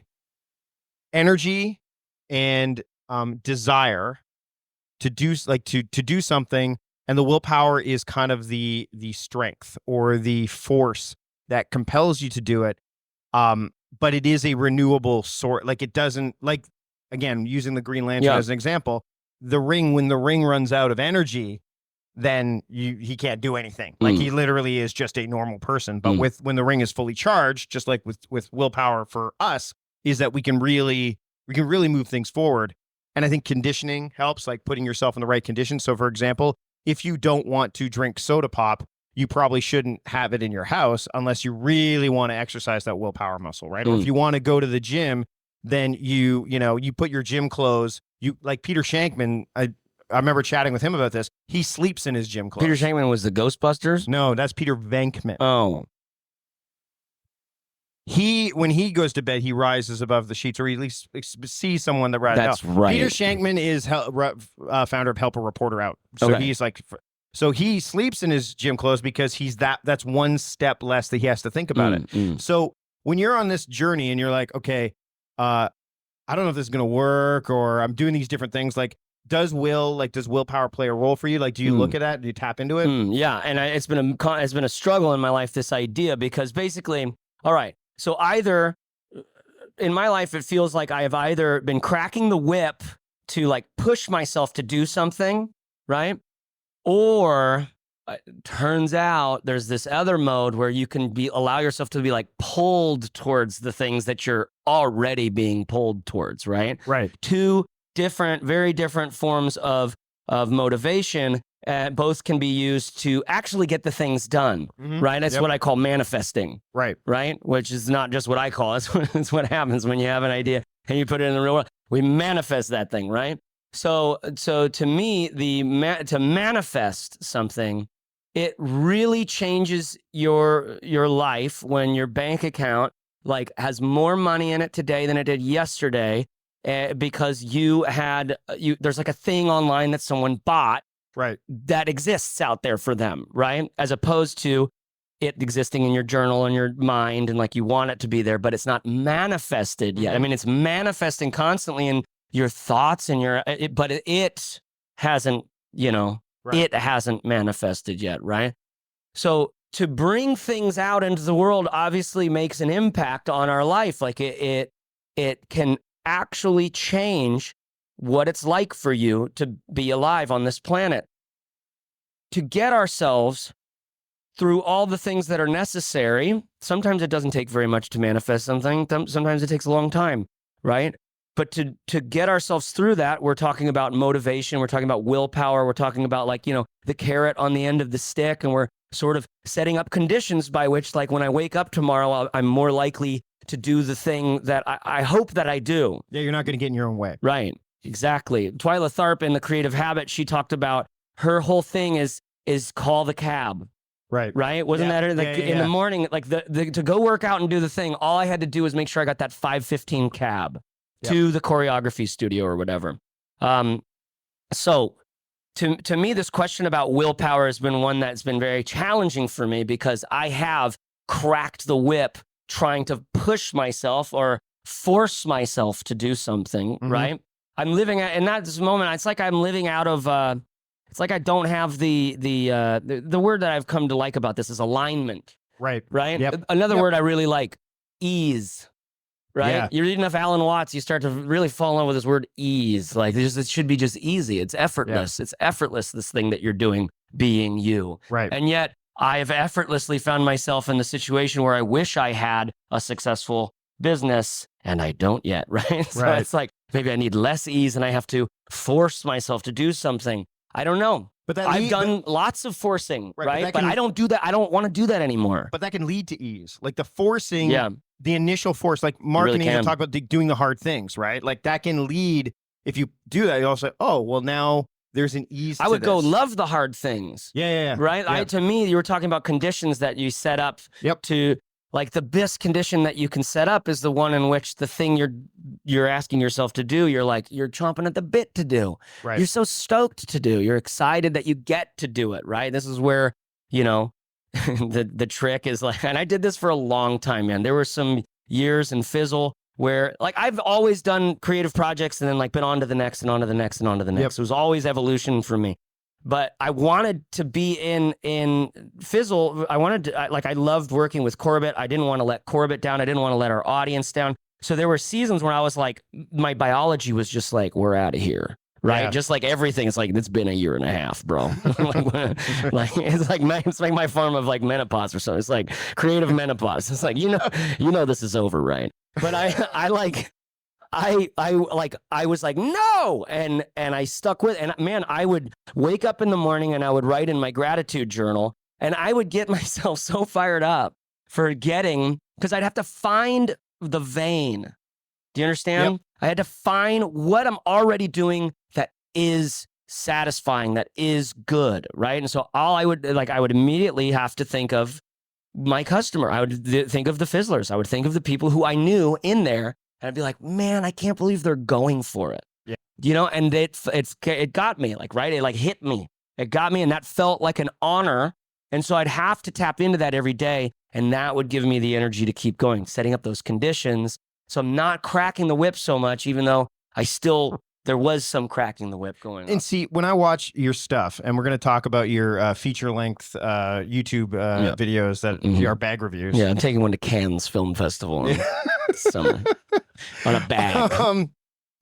energy and desire to do to do something, and the willpower is kind of the strength or the force that compels you to do it. But it is a renewable sort. Like it doesn't, like, again, using the Green Lantern as an example, when the ring runs out of energy, then he can't do anything. Like he literally is just a normal person. But when the ring is fully charged, just like with willpower for us, is that we can really move things forward. And I think conditioning helps, like putting yourself in the right conditions. So for example, if you don't want to drink soda pop, you probably shouldn't have it in your house unless you really want to exercise that willpower muscle, right? Or if you want to go to the gym, then you put your gym clothes, like Peter Shankman, I remember chatting with him about this. He sleeps in his gym clothes. Peter Shankman was the Ghostbusters? No, that's Peter Venkman. Oh. When he goes to bed, he rises above the sheets, or he at least sees someone that rises. That's right. Peter Shankman is founder of Help a Reporter Out. So he's like, so he sleeps in his gym clothes because that's one step less that he has to think about it. So when you're on this journey and you're like, okay, I don't know if this is going to work, or I'm doing these different things, like does willpower play a role for you? Like, do you look at that? Do you tap into it? Yeah, and it's been a struggle in my life, this idea, because basically, all right, so either in my life it feels like I have either been cracking the whip to like push myself to do something, right? Or turns out there's this other mode where you can allow yourself to be like pulled towards the things that you're already being pulled towards, right? Right. Two very different forms of motivation. Both can be used to actually get the things done, right? That's what I call manifesting, right? Which is not just what I call it. It's what happens when you have an idea and you put it in the real world. We manifest that thing, right? So to me, to manifest something, it really changes your life when your bank account like has more money in it today than it did yesterday, because there's like a thing online that someone bought, right, that exists out there for them, right? As opposed to it existing in your journal and your mind and like you want it to be there, but it's not manifested yet. I mean, it's manifesting constantly in your thoughts and but it hasn't, it hasn't manifested yet, right? So to bring things out into the world obviously makes an impact on our life. Like it can actually change what it's like for you to be alive on this planet. To get ourselves through all the things that are necessary, sometimes it doesn't take very much to manifest something. Sometimes it takes a long time, right? But to get ourselves through that, we're talking about motivation, we're talking about willpower, we're talking about like, the carrot on the end of the stick, and we're sort of setting up conditions by which, like, when I wake up tomorrow, I'm more likely to do the thing that I hope that I do. Yeah, you're not going to get in your own way. Right, exactly. Twyla Tharp in The Creative Habit, she talked about her whole thing is call the cab. Right. Wasn't that her? Like in the morning, like to go work out and do the thing, all I had to do was make sure I got that 5:15 cab to the choreography studio or whatever. So to me, this question about willpower has been one that's been very challenging for me, because I have cracked the whip trying to push myself or force myself to do something, right? I'm living in that moment. It's like I'm living out of, it's like I don't have the word that I've come to like about this is alignment. Right. Yep. Another word I really like, ease. Right? Yeah. You read enough Alan Watts, you start to really fall in love with this word ease. Like it should be just easy. It's effortless. Yeah. It's effortless, this thing that you're doing, being you. Right. And yet I have effortlessly found myself in the situation where I wish I had a successful business and I don't yet, right? So it's like, maybe I need less ease and I have to force myself to do something. I don't know. But I've done lots of forcing, right? But I don't do that. I don't want to do that anymore. But that can lead to ease. Like the forcing, the initial force, like marketing, really, you talk about doing the hard things, right? Like that can lead, if you do that, you also say, oh, well, now there's an ease I would go love the hard things. Yeah. Right? Yeah. To me, you were talking about conditions that you set up to, like the best condition that you can set up is the one in which the thing you're asking yourself to do, you're chomping at the bit to do. Right. You're so stoked to do. You're excited that you get to do it, right? This is where, the trick is like, and I did this for a long time, man. There were some years in Fizzle where like I've always done creative projects and then like been on to the next and on to the next and on to the next. It was always evolution for me. But I wanted to be in Fizzle. I loved working with Corbett. I didn't want to let Corbett down. I didn't want to let our audience down. So there were seasons where I was like, my biology was just like, we're out of here. Right. Yeah. Just like everything. It's like, it's been a year and a half, bro. It's like my form of like menopause or something. It's like creative menopause. It's like, this is over. Right. But I was like, no. And I stuck with, and man, I would wake up in the morning and I would write in my gratitude journal and I would get myself so fired up for because I'd have to find the vein. Do you understand? Yep. I had to find what I'm already doing that is satisfying, that is good. Right. And so I would immediately have to think of my customer. I would think of the Fizzlers. I would think of the people who I knew in there. And I'd be like, man, I can't believe they're going for it. Yeah. And it got me, like, right? It like hit me. It got me, and that felt like an honor. And so I'd have to tap into that every day, and that would give me the energy to keep going, setting up those conditions. So I'm not cracking the whip so much, even though I still there was some cracking the whip going on. And see, when I watch your stuff, and we're going to talk about your feature-length YouTube videos that are bag reviews. Yeah, I'm taking one to Cannes Film Festival in summer on a bag.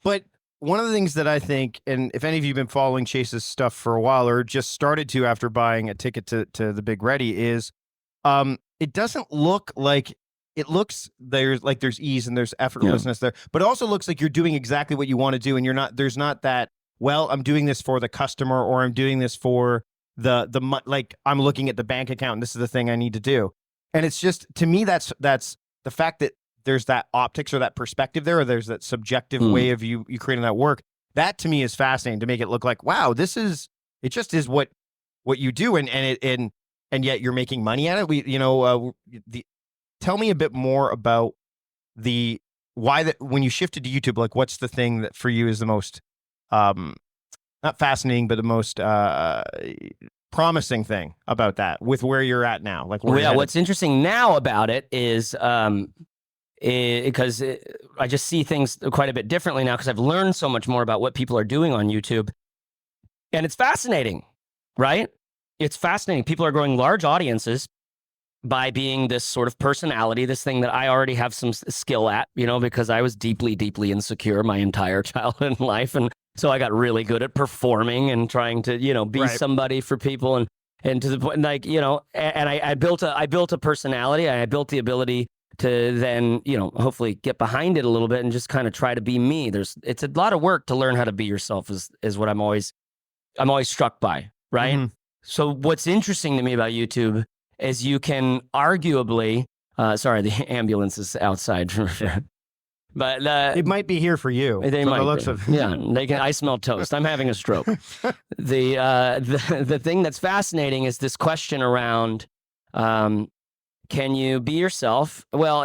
But one of the things that I think, and if any of you have been following Chase's stuff for a while or just started to after buying a ticket to the Big Ready, is it doesn't look like, it looks there's ease and there's effortlessness there, but it also looks like you're doing exactly what you want to do, and there's not that, well, I'm doing this for the customer, or I'm doing this for like I'm looking at the bank account and this is the thing I need to do. And it's just, to me, that's the fact that there's that optics or that perspective there, or there's that subjective way of you creating that work. That to me is fascinating, to make it look like, wow, it just is what you do. And yet you're making money at it. Tell me a bit more about why that, when you shifted to YouTube, like what's the thing that for you is the most, not fascinating, but the most promising thing about that with where you're at now? Like, what's interesting now about it is, because I just see things quite a bit differently now, because I've learned so much more about what people are doing on YouTube. And it's fascinating, right? It's fascinating. People are growing large audiences by being this sort of personality, this thing that I already have some skill at, because I was deeply, deeply insecure my entire childhood and life. And so I got really good at performing and trying to, be somebody for people. And to the point, like, and I built a personality. I built the ability to then, hopefully get behind it a little bit and just kind of try to be me. It's a lot of work to learn how to be yourself is what I'm always struck by. Right. Mm-hmm. So what's interesting to me about YouTube is you can arguably, sorry, the ambulance is outside. But it might be here for you. They might. The looks of yeah, I smell toast. I'm having a stroke. The thing that's fascinating is this question around, can you be yourself? Well,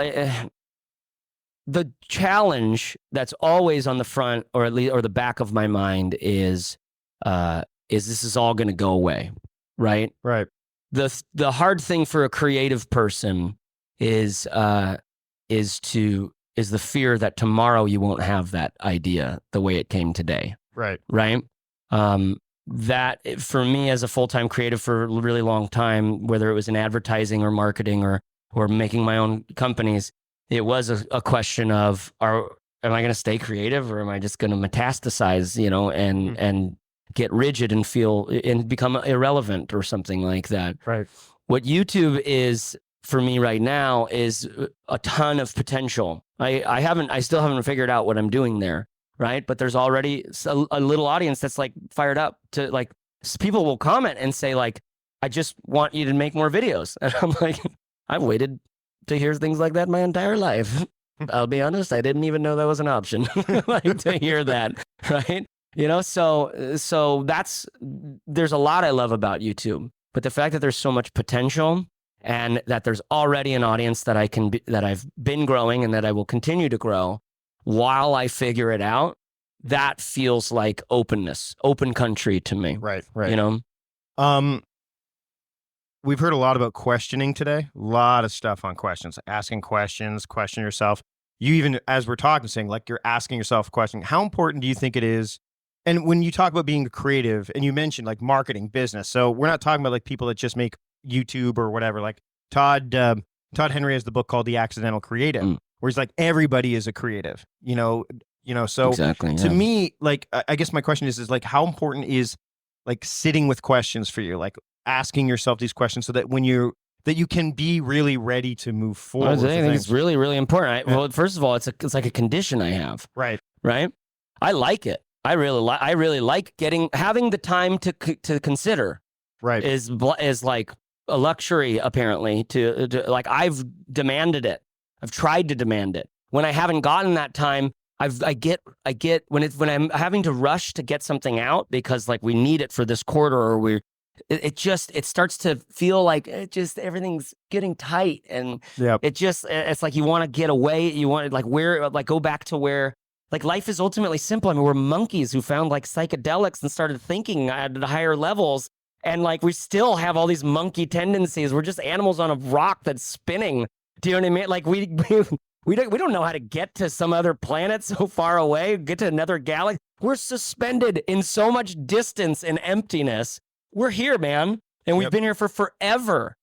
the challenge that's always on the front, or at least, or the back of my mind is this is all going to go away, right? Right. The hard thing for a creative person is the fear that tomorrow you won't have that idea the way it came today. Right. Right. That for me as a full-time creative for a really long time, whether it was in advertising or marketing or making my own companies, it was a question of, am I going to stay creative, or am I just going to metastasize, and get rigid and become irrelevant or something like that. Right. What YouTube is for me right now is a ton of potential. I still haven't figured out what I'm doing there. Right. But there's already a little audience that's like fired up to, like, people will comment and say, like, I just want you to make more videos. And I'm like, I've waited to hear things like that my entire life. I'll be honest. I didn't even know that was an option, like, to hear that. Right. So there's a lot I love about YouTube, but the fact that there's so much potential and that there's already an audience that that I've been growing and that I will continue to grow while I figure it out, that feels like openness, open country to me. Right. We've heard a lot about questioning today, a lot of stuff on questions, asking questions, question yourself. You even, as we're talking, saying, like, you're asking yourself a question. How important do you think it is? And when you talk about being a creative, and you mentioned like marketing, business, so we're not talking about like people that just make YouTube or whatever. Like Todd Henry has the book called The Accidental Creative, where he's like, everybody is a creative, so exactly, to me, like, I guess my question is like, how important is like sitting with questions for you, like asking yourself these questions so that that you can be really ready to move forward? I think it's really, really important. Well, first of all, it's like a condition I have. Right. I like it. I really like having the time to consider. Right. Is like a luxury, apparently, to like, I've demanded it. I've tried to demand it. When I haven't gotten that time, I get when I'm having to rush to get something out because, like, we need it for this quarter, or it starts to feel like everything's getting tight, and it's like you want to get away. You want to go back to where, like, life is ultimately simple. I mean, we're monkeys who found like psychedelics and started thinking at higher levels. And like, we still have all these monkey tendencies. We're just animals on a rock that's spinning. Do you know what I mean? Like, We don't know how to get to some other planet so far away, get to another galaxy. We're suspended in so much distance and emptiness. We're here, man. And we've been here for forever,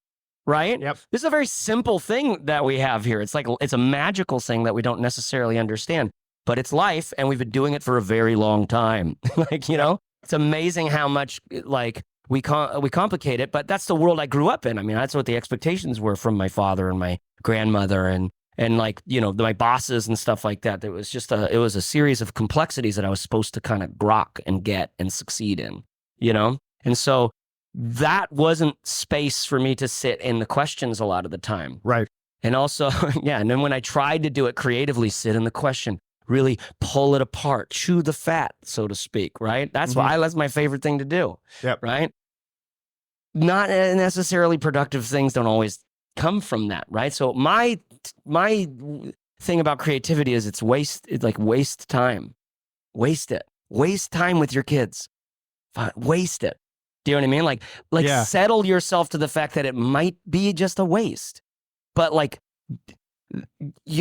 right? Yep. This is a very simple thing that we have here. It's like, it's a magical thing that we don't necessarily understand, but it's life. And we've been doing it for a very long time. Like, you know, it's amazing how much like we complicate it, but that's the world I grew up in. I mean, that's what the expectations were from my father and my grandmother and like, you know, my bosses and stuff like that. It was just it was a series of complexities that I was supposed to kind of grok and get and succeed in, you know? And so that wasn't space for me to sit in the questions a lot of the time. Right. And also, yeah. And then when I tried to do it creatively, sit in the question, really pull it apart, chew the fat, so to speak, right? That's that's my favorite thing to do. Yep. Right. Not necessarily productive things don't always come from that, right? So my thing about creativity is it's like waste time. Waste it. Waste time with your kids. Waste it. Do you know what I mean? Like settle yourself to the fact that it might be just a waste. But like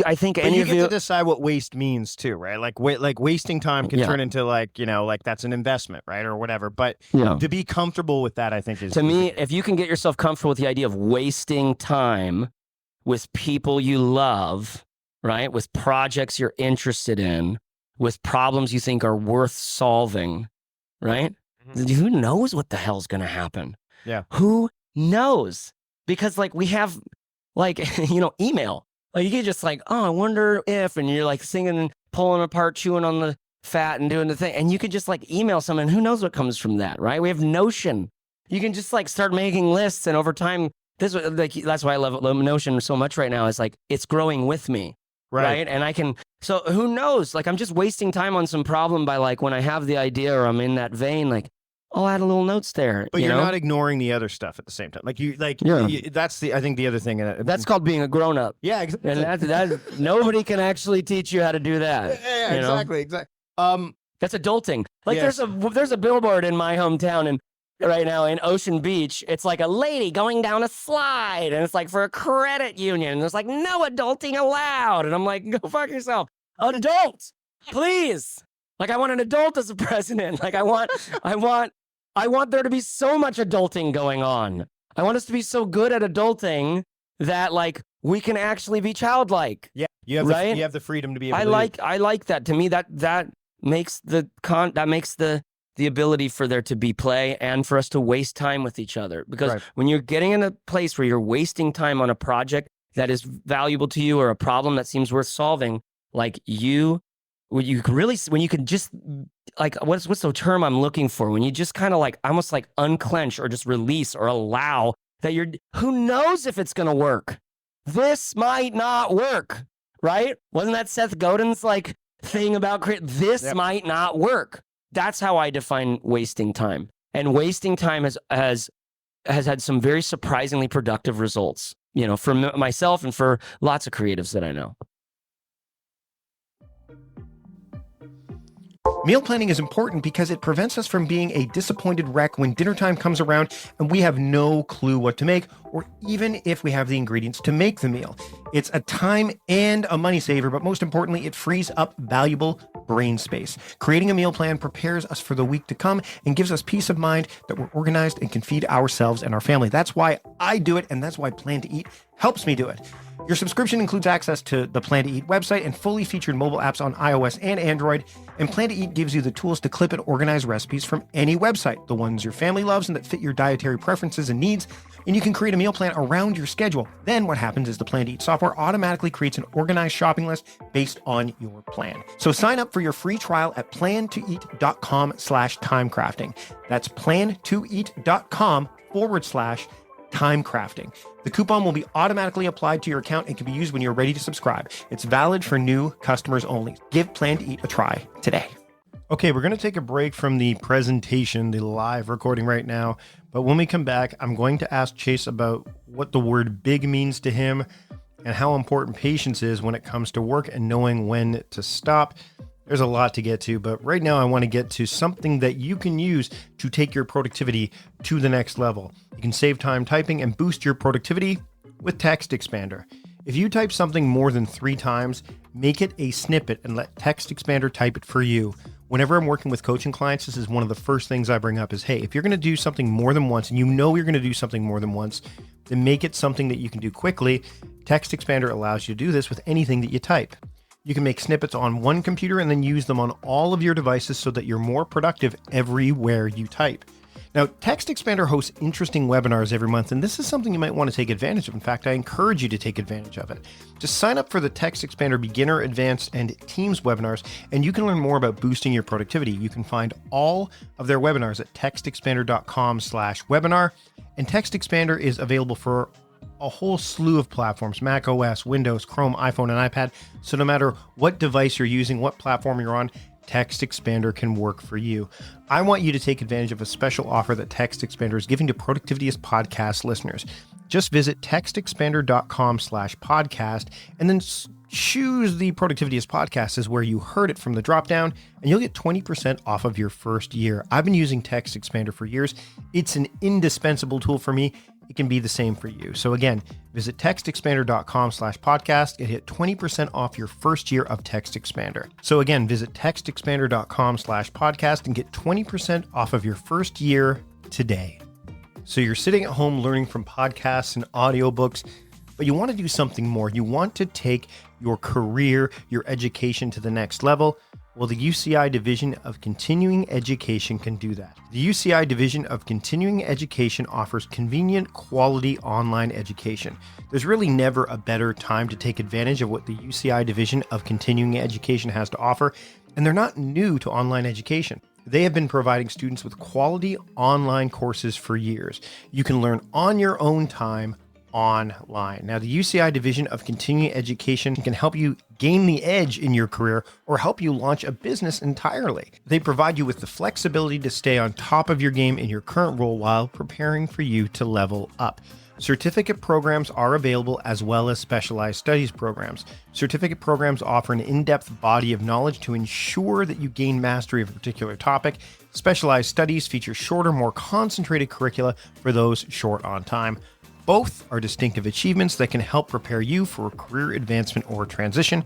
I think any of you get to decide what waste means too, right? Like wasting time can turn into like, you know, like that's an investment, right? Or whatever. But to be comfortable with that, I think is... To me, if you can get yourself comfortable with the idea of wasting time with people you love, right? With projects you're interested in, with problems you think are worth solving, right? Who knows what the hell's going to happen? Yeah. Who knows? Because like we have like, you know, email. Like you get just like, oh, I wonder if, and you're like singing and pulling apart, chewing on the fat and doing the thing. And you could just like email someone, who knows what comes from that, right? We have Notion. You can just like start making lists. And over time, that's why I love Notion so much right now, is like, it's growing with me. Right. And so who knows? Like I'm just wasting time on some problem by like, when I have the idea or I'm in that vein, like, I'll add a little notes there. But you're not ignoring the other stuff at the same time. Like that's I think the other thing. That's called being a grown up. Yeah, exactly. And that's nobody can actually teach you how to do that. Yeah, exactly. That's adulting. Like there's a billboard in my hometown and right now in Ocean Beach, it's like a lady going down a slide and it's like for a credit union. And there's like no adulting allowed. And I'm like, go fuck yourself. Adult, please. Like I want an adult as a president. Like I want there to be so much adulting going on. I want us to be so good at adulting that like we can actually be childlike. Yeah, you have the freedom to be able to. I like that. To me, that makes the ability for there to be play and for us to waste time with each other. Because when you're getting in a place where you're wasting time on a project that is valuable to you or a problem that seems worth solving, like when you can just like, what's the term I'm looking for? When you just kind of like, almost like unclench or just release or allow that who knows if it's going to work? This might not work, right? Wasn't that Seth Godin's like thing about this might not work? That's how I define wasting time. And wasting time has had some very surprisingly productive results, you know, for myself and for lots of creatives that I know. Meal planning is important because it prevents us from being a disappointed wreck when dinner time comes around and we have no clue what to make, or even if we have the ingredients to make the meal. It's a time and a money saver, but most importantly, it frees up valuable brain space. Creating a meal plan prepares us for the week to come and gives us peace of mind that we're organized and can feed ourselves and our family. That's why I do it, and that's why Plan to Eat helps me do it. Your subscription includes access to the Plan to Eat website and fully featured mobile apps on iOS and Android. And Plan to Eat gives you the tools to clip and organize recipes from any website, the ones your family loves and that fit your dietary preferences and needs. And you can create a meal plan around your schedule. Then what happens is the Plan to Eat software automatically creates an organized shopping list based on your plan. So sign up for your free trial at plantoeat.com/timecrafting. That's plantoeat.com/timecrafting. The coupon will be automatically applied to your account and can be used when you're ready to subscribe. It's valid for new customers only. Give Plan to Eat a try today. Okay, we're going to take a break from the presentation, the live recording right now. But when we come back, I'm going to ask Chase about what the word big means to him and how important patience is when it comes to work and knowing when to stop. There's a lot to get to, but right now I want to get to something that you can use to take your productivity to the next level. You can save time typing and boost your productivity with Text Expander. If you type something more than 3 times, make it a snippet and let Text Expander type it for you. Whenever I'm working with coaching clients, this is one of the first things I bring up is, hey, if you're going to do something more than once, and you know you're going to do something more than once, then make it something that you can do quickly. Text Expander allows you to do this with anything that you type. You can make snippets on one computer and then use them on all of your devices so that you're more productive everywhere you type. Now, Text Expander hosts interesting webinars every month, and this is something you might want to take advantage of. In fact, I encourage you to take advantage of it. Just sign up for the Text Expander Beginner, Advanced, and Teams webinars, and you can learn more about boosting your productivity. You can find all of their webinars at textexpander.com/webinar, and Text Expander is available for a whole slew of platforms: Mac OS, Windows, Chrome, iPhone, and iPad. So no matter what device you're using, what platform you're on, Text Expander can work for you. I want you to take advantage of a special offer that Text Expander is giving to Productivityist podcast listeners. Just visit textexpander.com/podcast and then choose the Productivityist podcast as where you heard it from the dropdown, and you'll get 20% off of your first year. I've been using Text Expander for years. It's an indispensable tool for me. It can be the same for you. So again, visit textexpander.com/podcast and hit 20% off your first year of Text Expander. So again, visit textexpander.com/podcast and get 20% off of your first year today. So you're sitting at home learning from podcasts and audiobooks, but you want to do something more. You want to take your career, your education to the next level. Well, the UCI Division of Continuing Education can do that. The UCI Division of Continuing Education offers convenient, quality online education. There's really never a better time to take advantage of what the UCI Division of Continuing Education has to offer, and they're not new to online education. They have been providing students with quality online courses for years. You can learn on your own time, online. Now, the UCI Division of Continuing Education can help you gain the edge in your career or help you launch a business entirely. They provide you with the flexibility to stay on top of your game in your current role while preparing for you to level up. Certificate programs are available as well as specialized studies programs. Certificate programs offer an in-depth body of knowledge to ensure that you gain mastery of a particular topic. Specialized studies feature shorter, more concentrated curricula for those short on time. Both are distinctive achievements that can help prepare you for a career advancement or transition,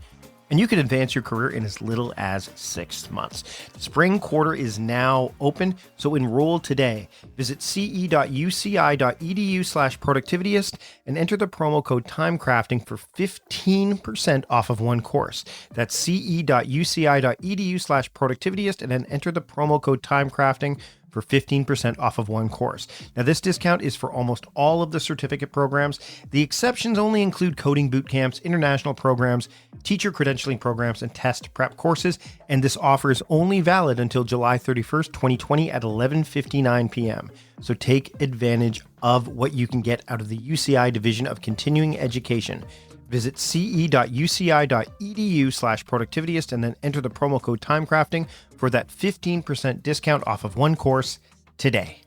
and you can advance your career in as little as 6 months. The spring quarter is now open, so enroll today. Visit ce.uci.edu/productivityist and enter the promo code TIMECRAFTING for 15% off of one course. That's ce.uci.edu/productivityist and then enter the promo code TIMECRAFTING for 15% off of one course. Now, this discount is for almost all of the certificate programs. The exceptions only include coding boot camps, international programs, teacher credentialing programs, and test prep courses, and this offer is only valid until July 31st, 2020 at 11:59 p.m. So take advantage of what you can get out of the UCI Division of Continuing Education. Visit ce.uci.edu/productivityist and then enter the promo code TIMECRAFTING for that 15% discount off of one course today.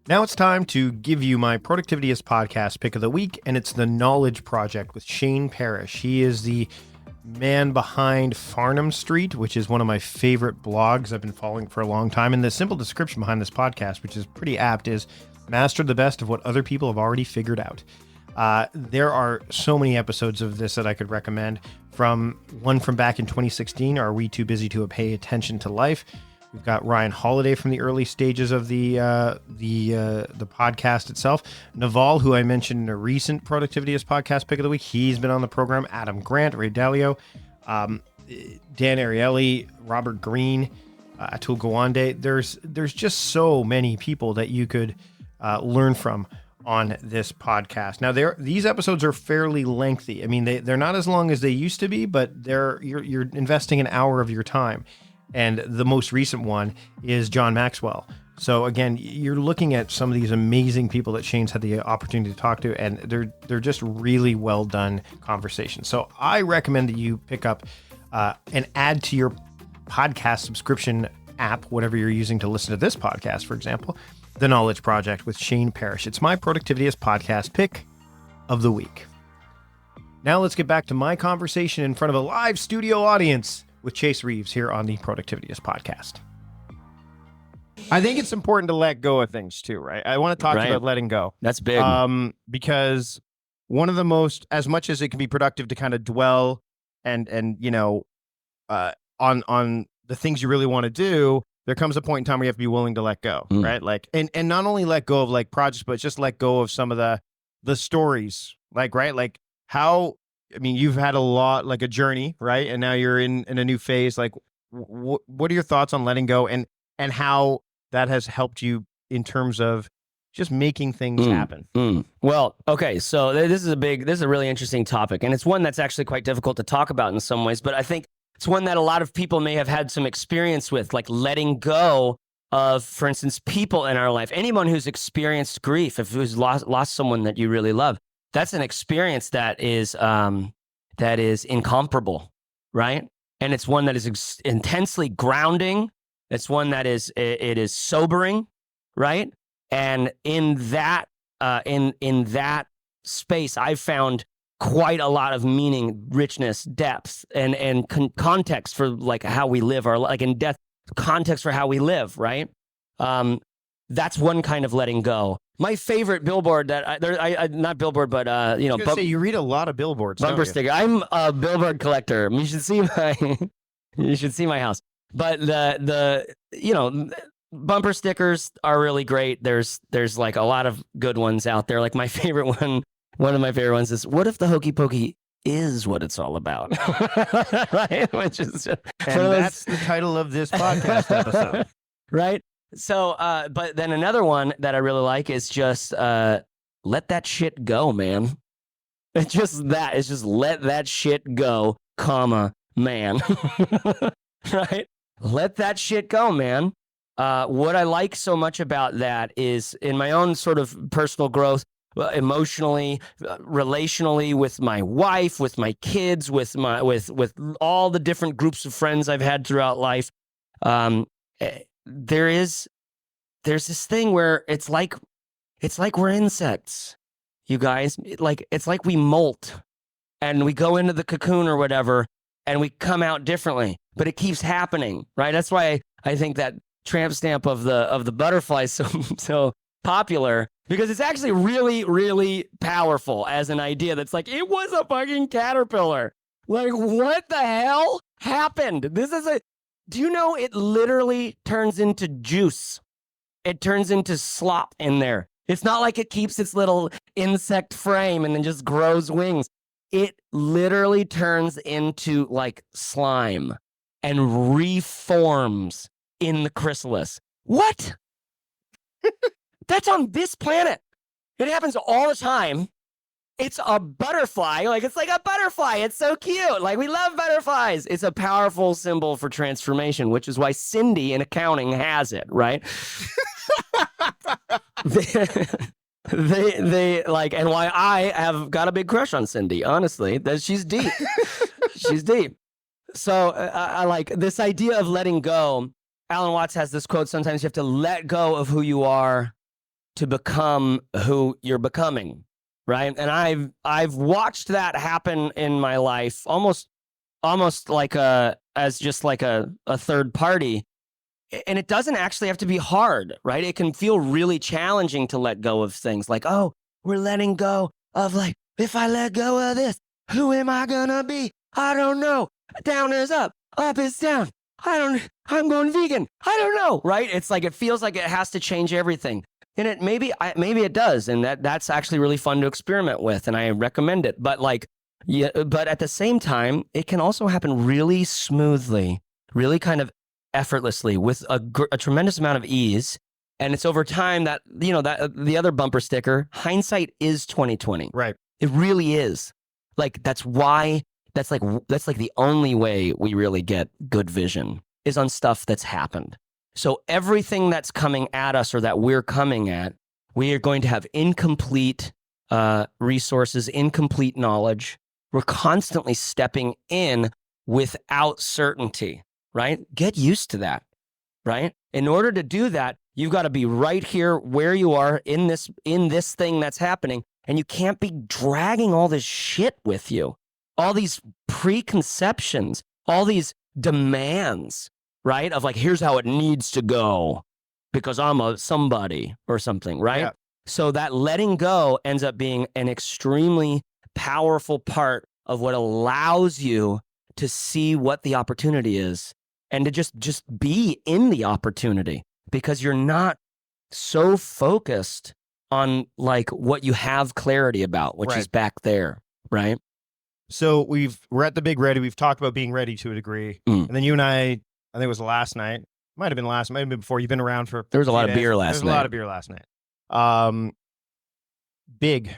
Now it's time to give you my Productivityist podcast pick of the week, and it's The Knowledge Project with Shane Parrish. He is the man behind Farnham Street, which is one of my favorite blogs I've been following for a long time. And the simple description behind this podcast, which is pretty apt, is master the best of what other people have already figured out. There are so many episodes of this that I could recommend. From back in 2016, Are We Too Busy to Pay Attention to Life? We've got Ryan Holiday from the early stages of the podcast itself. Naval, who I mentioned in a recent Productivityist podcast pick of the week, he's been on the program. Adam Grant, Ray Dalio, Dan Ariely, Robert Greene, Atul Gawande. There's just so many people that you could learn from on this podcast. Now, these episodes are fairly lengthy. I mean, they're not as long as they used to be, but you're investing an hour of your time. And the most recent one is John Maxwell. So again, you're looking at some of these amazing people that Shane's had the opportunity to talk to, and they're just really well done conversations. So I recommend that you pick up and add to your podcast subscription app, whatever you're using to listen to this podcast, for example, The Knowledge Project with Shane Parrish. It's my Productivityist podcast pick of the week. Now let's get back to my conversation in front of a live studio audience with Chase Reeves here on the Productivityist podcast. I think it's important to let go of things too, right? I want to talk about letting go. That's big. Because one of the most, as much as it can be productive to kind of dwell and on the things you really want to do, there comes a point in time where you have to be willing to let go, right? Like, and not only let go of like projects, but just let go of some of the stories, like, right? Like how, I mean, you've had a lot, like a journey, right? And now you're in a new phase. Like, what are your thoughts on letting go and how that has helped you in terms of just making things happen? Well, okay. So this is a really interesting topic, and it's one that's actually quite difficult to talk about in some ways, but I think it's one that a lot of people may have had some experience with, like letting go of, for instance, people in our life. Anyone who's experienced grief, if who's lost someone that you really love, that's an experience that is incomparable, right? And it's one that is intensely grounding. It's one that is sobering, right? And in that space, I've found quite a lot of meaning, richness, depth, and context for like how we live, or like in death, context for how we live, right? That's one kind of letting go. My favorite billboard that not billboard, but say you read a lot of billboards, bumper sticker. I'm a billboard collector. You should see my house. But the bumper stickers are really great. There's like a lot of good ones out there. Like my favorite one of my favorite ones is, what if the hokey pokey is what it's all about? Right? Which is, and that's the title of this podcast episode. Right? So, but then another one that I really like is just, let that shit go, man. It's just that. It's just let that shit go, comma, man. Right? Let that shit go, man. What I like so much about that is in my own sort of personal growth, emotionally, relationally, with my wife, with my kids, with all the different groups of friends I've had throughout life. There's this thing where it's like we're insects, you guys. It's like we molt and we go into the cocoon or whatever, and we come out differently, but it keeps happening, right? That's why I think that tramp stamp of the butterfly is so popular, because it's actually really, really powerful as an idea. That's like, it was a fucking caterpillar. Like, what the hell happened? Do you know it literally turns into juice? It turns into slop in there. It's not like it keeps its little insect frame and then just grows wings. It literally turns into like slime and reforms in the chrysalis. What? That's on this planet. It happens all the time. It's a butterfly. Like, it's like a butterfly. It's so cute. Like, we love butterflies. It's a powerful symbol for transformation, which is why Cindy in accounting has it, right? they like, and why I have got a big crush on Cindy, honestly. That she's deep. She's deep. So I like this idea of letting go. Alan Watts has this quote: sometimes you have to let go of who you are to become who you're becoming, right? And I've watched that happen in my life almost like as just like a third party. And it doesn't actually have to be hard, right? It can feel really challenging to let go of things like, oh, we're letting go of, like, if I let go of this, who am I gonna be? I don't know. Down is up is down. I'm going vegan. I don't know, right? It's like, it feels like it has to change everything. And it maybe it does. And that's actually really fun to experiment with. And I recommend it. But but at the same time, it can also happen really smoothly, really kind of effortlessly, with a tremendous amount of ease. And it's over time that, that the other bumper sticker, hindsight is 2020. Right. It really is. Like, that's like the only way we really get good vision is on stuff that's happened. So everything that's coming at us, or that we're coming at, we are going to have incomplete resources, incomplete knowledge. We're constantly stepping in without certainty, right? Get used to that, right? In order to do that, you've got to be right here where you are in this thing that's happening. And you can't be dragging all this shit with you, all these preconceptions, all these demands, right? Of like, here's how it needs to go because I'm a somebody or something, right? Yeah. So that letting go ends up being an extremely powerful part of what allows you to see what the opportunity is and to just be in the opportunity, because you're not so focused on like what you have clarity about, which is back there, right? So we're at the Big Ready. We've talked about being ready to a degree. And then you and I think it was last night. Might have been before. You've been around for there was a lot of beer last night. There was a lot of beer last night. Big.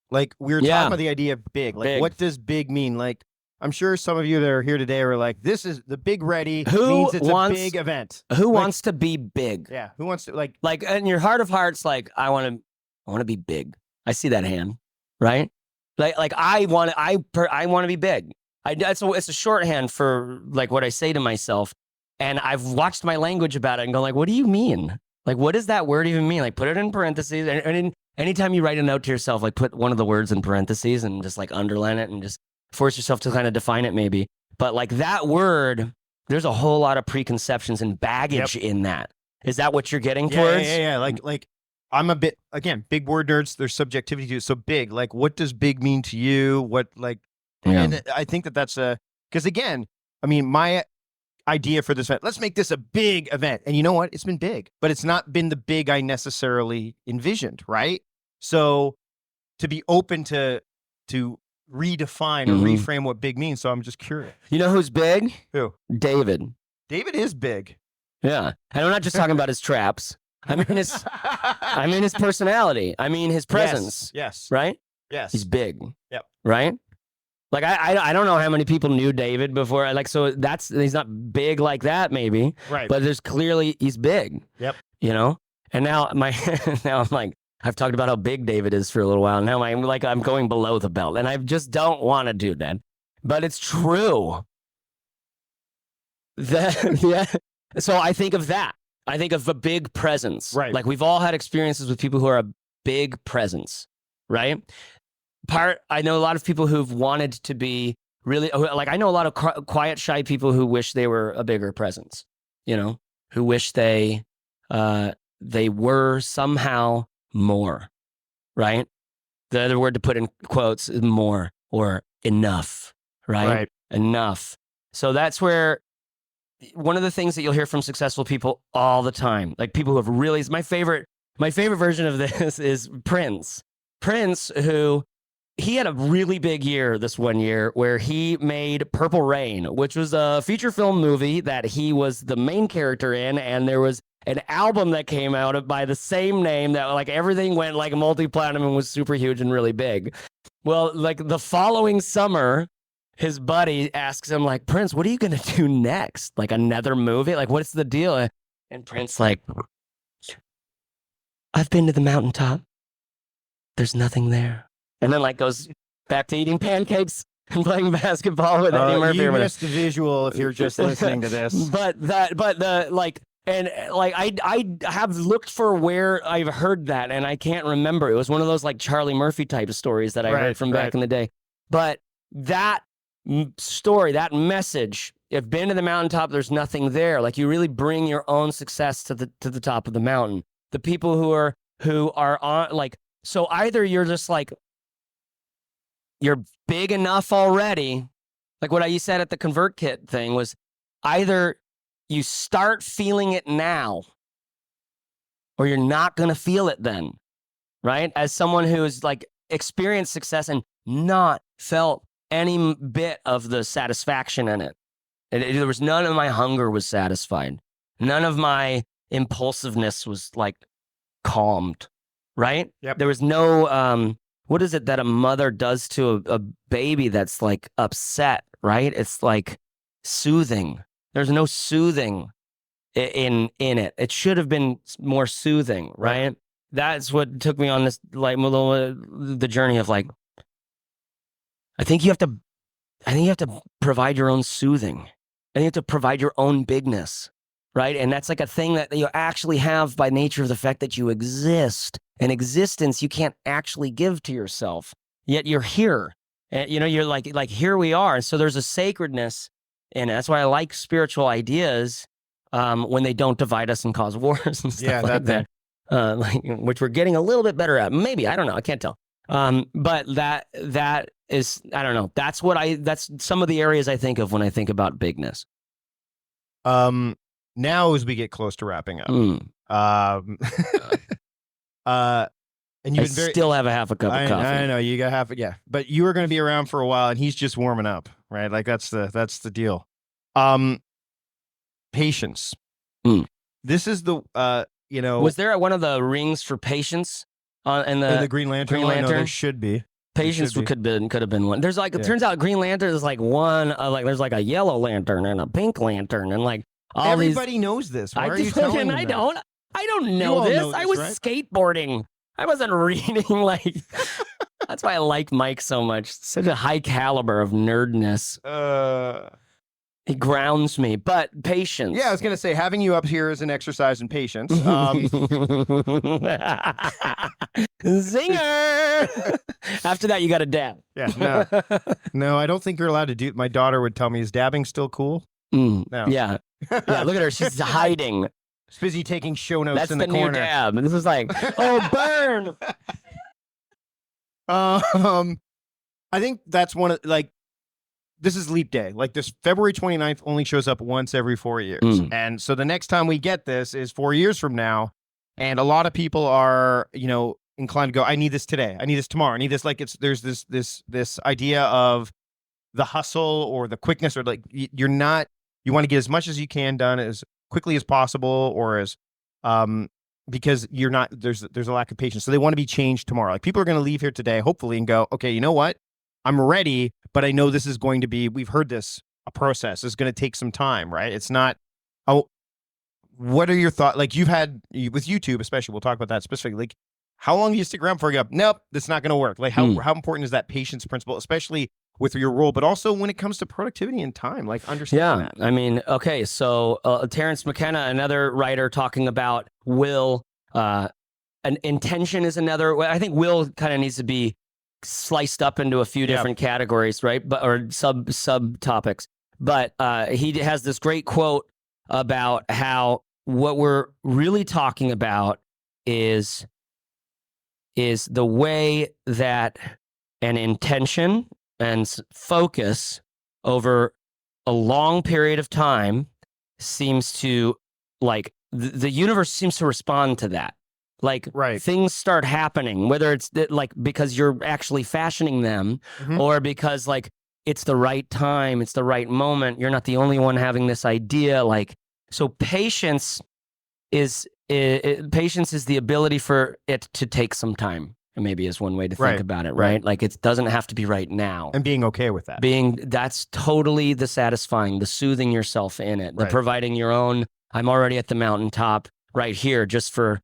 Like we were talking about the idea of big. Like what does big mean? Like I'm sure some of you that are here today are like, this is the Big Ready. Means it's a big event. Who wants to be big? Yeah. Who wants to like in your heart of hearts, like I want to be big. I see that hand, right? Like I want to be big. It's a shorthand for like what I say to myself. And I've watched my language about it and go like, what do you mean? Like, what does that word even mean? Like, put it in parentheses. And anytime you write a note to yourself, like put one of the words in parentheses and just like underline it and just force yourself to kind of define it maybe. But like that word, there's a whole lot of preconceptions and baggage in that. Is that what you're getting towards? Yeah. Like I'm a bit, again, big word nerds, there's subjectivity to it. So big, like what does big mean to you? What like, and I think that's because again, I mean, my idea for this event, let's make this a big event. And you know what? It's been big, but it's not been the big I necessarily envisioned, right? So to be open to redefine or reframe what big means. So I'm just curious. You know who's big? Who? David. David is big. Yeah. And I'm not just talking about his traps. I mean his personality. I mean his presence. Yes. Right? Yes. He's big. Yep. Right? Like I don't know how many people knew David before. Like so he's not big like that maybe. Right. But there's clearly he's big. Yep. You know? And now I'm like I've talked about how big David is for a little while. Now I'm going below the belt and I just don't want to do that. But it's true. So I think of that. I think of a big presence. Right. Like we've all had experiences with people who are a big presence, right? I know a lot of people who've wanted to be really, like I know a lot of quiet, shy people who wish they were a bigger presence, you know, who wish they were somehow more, right? The other word to put in quotes is more or enough, right? Enough. So that's where one of the things that you'll hear from successful people all the time, like people who have really, my favorite version of this is Prince. Prince, who he had a really big year this one year where he made Purple Rain, which was a feature film movie that he was the main character in. And there was an album that came out by the same name that like everything went like multi-platinum and was super huge and really big. Well, like the following summer, his buddy asks him like, Prince, what are you going to do next? Like another movie? Like, what's the deal? And Prince like, I've been to the mountaintop. There's nothing there. And then like goes back to eating pancakes and playing basketball with Eddie Murphy. You missed the visual if you're just listening to this. But I have looked for where I've heard that and I can't remember. It was one of those like Charlie Murphy type of stories that I heard from back in the day. But that story, that message, if been to the mountaintop, there's nothing there. Like you really bring your own success to the top of the mountain. The people who are on like, so either you're just like, you're big enough already. Like what you said at the ConvertKit thing was either you start feeling it now or you're not going to feel it then, right? As someone who's like experienced success and not felt any bit of the satisfaction in it. There was none of my hunger was satisfied. None of my impulsiveness was like calmed, right? Yep. There was no, what is it that a mother does to a baby that's like upset, right? It's like soothing. There's no soothing in it. It should have been more soothing, right? That's what took me on this like the journey of like, I think you have to provide your own soothing. I think you have to provide your own bigness, right? And that's like a thing that you actually have by nature of the fact that you exist. An existence you can't actually give to yourself, yet you're here. And, you know, you're like here we are. So there's a sacredness in it. That's why I like spiritual ideas when they don't divide us and cause wars and stuff like that. which we're getting a little bit better at. Maybe, I don't know. I can't tell. But that is, I don't know. That's some of the areas I think of when I think about bigness. Now as we get close to wrapping up, and I still have a half a cup of coffee. I know you got half. Yeah, but you are going to be around for a while, and he's just warming up, right? Like that's the deal. Patience. This is the Was there one of the rings for patience in the Green Lantern? Green Lantern? No, there should be. Patience could have been one. There's like, it turns out Green Lantern is like one, there's like a yellow lantern and a pink lantern and like all everybody knows this. Why are you telling them that? I don't know this. I was right? skateboarding. I wasn't reading like. That's why I like Mike so much. Such a high caliber of nerdness. He grounds me, but patience. Yeah, I was going to say, having you up here is an exercise in patience. Zinger! After that, you got to dab. Yeah, no, I don't think you're allowed to do. My daughter would tell me, is dabbing still cool? No. Yeah, look at her. She's hiding. She's busy taking show notes That's in the New corner. dab. And this is like, oh, burn. I think that's one of, like, this is leap day. Like, this February 29th only shows up once every 4 years. And so the next time we get this is 4 years from now. And a lot of people are, inclined to go, I need this today. I need this tomorrow. I need this. Like, there's this idea of the hustle or the quickness, or like, you want to get as much as you can done as quickly as possible, or as, because there's a lack of patience. So they want to be changed tomorrow. Like, people are going to leave here today, hopefully, and go, okay, you know what? I'm ready, but I know this is going to be, we've heard this, a process. It's going to take some time, right? It's not, what are your thoughts? Like, you've had, with YouTube especially, we'll talk about that specifically, like, how long do you stick around before you go, nope, that's not going to work? Like, how important is that patience principle, especially with your role, but also when it comes to productivity and time, like, understand that. I mean, okay, so Terrence McKenna, another writer, talking about will, an intention is another. I think will kind of needs to be sliced up into a few different categories, right? Or sub topics. But he has this great quote about how what we're really talking about is the way that an intention and focus over a long period of time seems to, like, the universe seems to respond to that. Like, things start happening, whether it's like because you're actually fashioning them, or because, like, it's the right time, it's the right moment. You're not the only one having this idea. Like, so patience is the ability for it to take some time. Maybe is one way to think about it, right? Like, it doesn't have to be right now. And being okay with that. That's totally the satisfying, the soothing yourself in it, the providing your own, I'm already at the mountaintop right here just for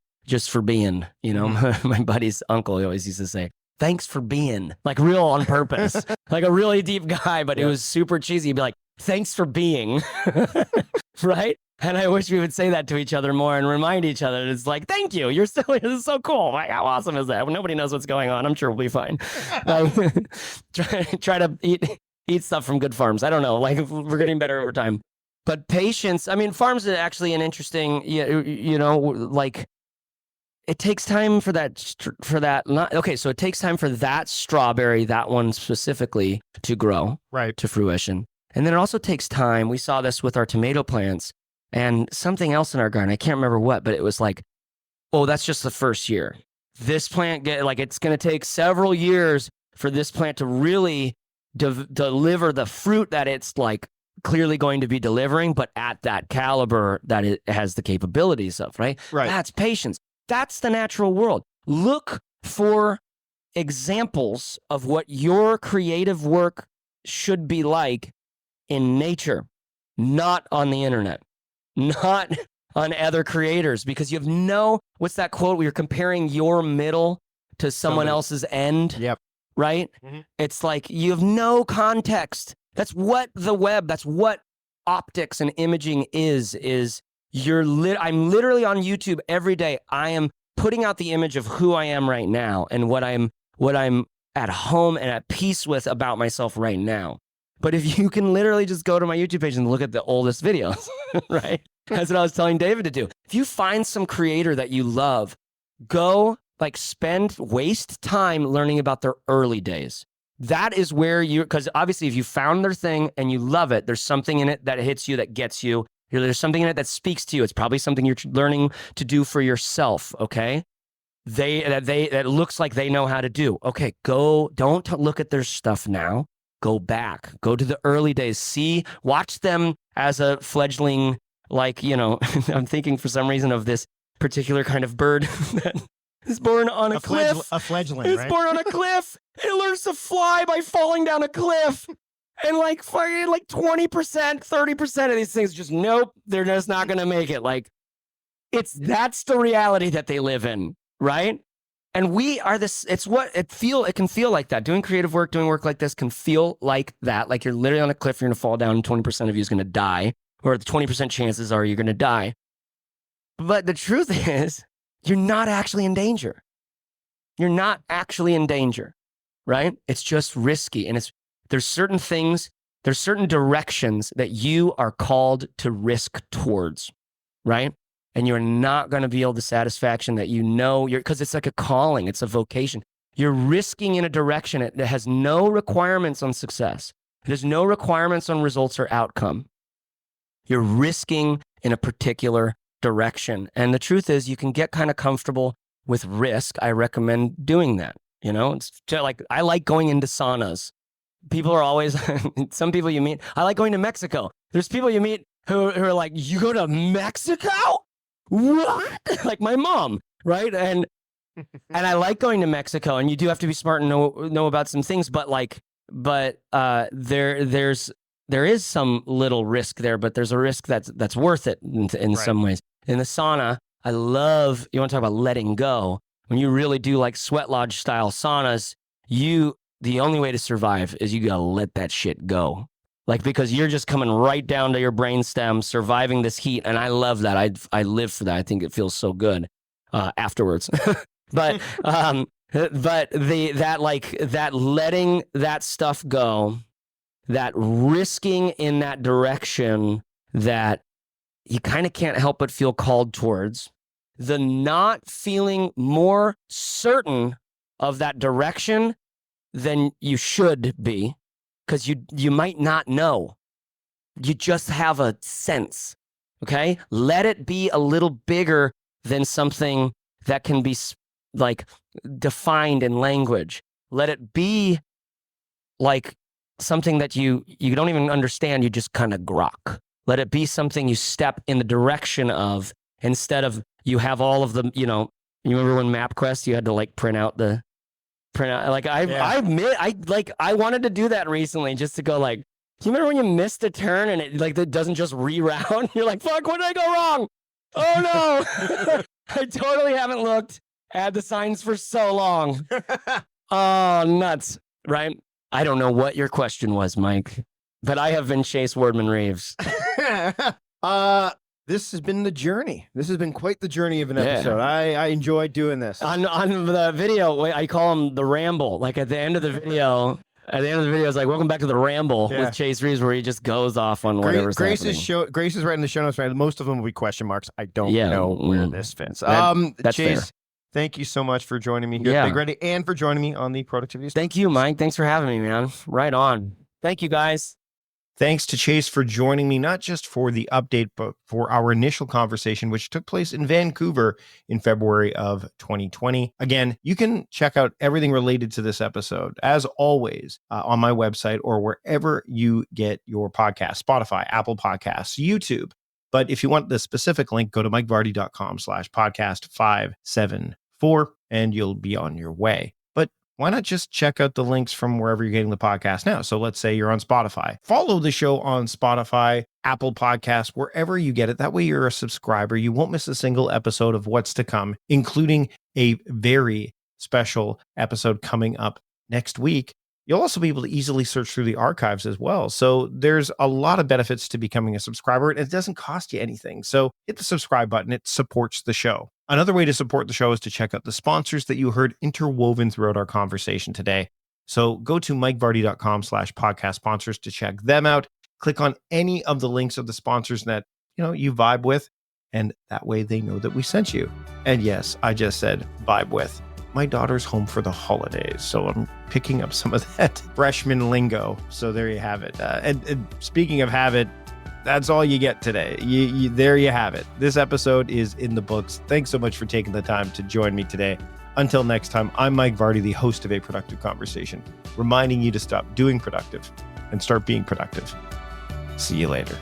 being, my buddy's uncle, he always used to say, thanks for being, like, real on purpose, like a really deep guy, but it was super cheesy. He'd be like, thanks for being, right? And I wish we would say that to each other more and remind each other. It's like, thank you. You're still here. This is so cool. Like, how awesome is that? Well, nobody knows what's going on. I'm sure we'll be fine. Try to eat stuff from good farms. I don't know. Like, we're getting better over time. But patience, I mean, farms are actually an interesting, like, it takes time for that. Okay, so it takes time for that strawberry, that one specifically, to grow, to fruition. And then it also takes time. We saw this with our tomato plants and something else in our garden. I can't remember what, but it was like, oh, that's just the first year. This plant, it's going to take several years for this plant to really deliver the fruit that it's, like, clearly going to be delivering, but at that caliber that it has the capabilities of, right? That's patience. That's the natural world. Look for examples of what your creative work should be like in nature, not on the internet, not on other creators, because you have what's that quote where you're comparing your middle to someone else's end? Right? It's like you have no context. That's what the web, that's what optics and imaging is I'm literally on YouTube every day. I am putting out the image of who I am right now and what I'm at home and at peace with about myself right now. But if you can literally just go to my YouTube page and look at the oldest videos, right? That's what I was telling David to do. If you find some creator that you love Go waste time learning about their early days. That is where because obviously if you found their thing and you love it, there's something in it that hits you, that gets you. There's something in it that speaks to you. It's probably something you're learning to do for yourself, okay? That looks like they know how to do. Okay, don't look at their stuff now. Go back. Go to the early days. Watch them as a fledgling, I'm thinking for some reason of this particular kind of bird that is born on a cliff. A fledgling, it's right? born on a cliff. It learns to fly by falling down a cliff. And 20%, 30% of these things just, nope, they're just not going to make it. That's the reality that they live in, right? And we are this, it can feel like that. Doing creative work, doing work like this can feel like that. Like you're literally on a cliff, you're going to fall down and 20% of you is going to die, or the 20% chances are you're going to die. But the truth is, you're not actually in danger. You're not actually in danger, right? It's just risky. And there's certain directions that you are called to risk towards, right? And you're not going to be able to satisfaction that because it's like a calling, it's a vocation. You're risking in a direction that has no requirements on success. It has no requirements on results or outcome. You're risking in a particular direction. And the truth is, you can get kind of comfortable with risk. I recommend doing that. I like going into saunas. People are always, some people you meet, I like going to Mexico. There's people you meet who are like, you go to Mexico? What? Like my mom, right? And I like going to Mexico, and you do have to be smart and know about some things, but there is some little risk there, but there's a risk that's worth it in some ways. In the sauna, you want to talk about letting go. When you really do like sweat lodge style saunas, the only way to survive is you gotta let that shit go. Because you're just coming right down to your brainstem, surviving this heat. And I love that. I live for that. I think it feels so good afterwards. But that letting that stuff go, that risking in that direction that you kind of can't help but feel called towards, the not feeling more certain of that direction than you should be, because you might not know. You just have a sense, okay? Let it be a little bigger than something that can be defined in language. Let it be like something that you don't even understand, you just kind of grok. Let it be something you step in the direction of, instead of you have all of the, you remember when MapQuest, you had to print out. I wanted to do that recently, just to go do you remember when you missed a turn and it doesn't just reroute? You're like, fuck, what did I go wrong? Oh no. I totally haven't looked at the signs for so long. Oh, nuts. Right? I don't know what your question was, Mike, but I have been Chase Wardman Reeves. This has been the journey. This has been quite the journey of an episode. I enjoyed doing this. On the video, I call him the ramble. At the end of the video, it's like, welcome back to the ramble with Chase Reeves, where he just goes off on whatever's happening. Grace is right in the show notes, right? Most of them will be question marks. I don't know where this fits. That's Chase, fair. Thank you so much for joining me here at Big Ready, and for joining me on the Productivity Stuff. Thank you, Mike. Thanks for having me, man. Right on. Thank you, guys. Thanks to Chase for joining me, not just for the update, but for our initial conversation, which took place in Vancouver in February of 2020. Again, you can check out everything related to this episode, as always, on my website or wherever you get your podcasts, Spotify, Apple Podcasts, YouTube. But if you want the specific link, go to mikevardy.com/podcast574, and you'll be on your way. Why not just check out the links from wherever you're getting the podcast now? So let's say you're on Spotify. Follow the show on Spotify, Apple Podcasts, wherever you get it. That way you're a subscriber. You won't miss a single episode of what's to come, including a very special episode coming up next week. You'll also be able to easily search through the archives as well. So there's a lot of benefits to becoming a subscriber, and it doesn't cost you anything. So hit the subscribe button. It supports the show. Another way to support the show is to check out the sponsors that you heard interwoven throughout our conversation today. So go to mikevardy.com/podcast sponsors to check them out. Click on any of the links of the sponsors that you vibe with, And that way they know that we sent you. And yes, I just said vibe with. My daughter's home for the holidays, so I'm picking up some of that freshman lingo. So there you have it. And speaking of have it, that's all you get today. There you have it. This episode is in the books. Thanks so much for taking the time to join me today. Until next time, I'm Mike Vardy, the host of A Productive Conversation, reminding you to stop doing productive and start being productive. See you later.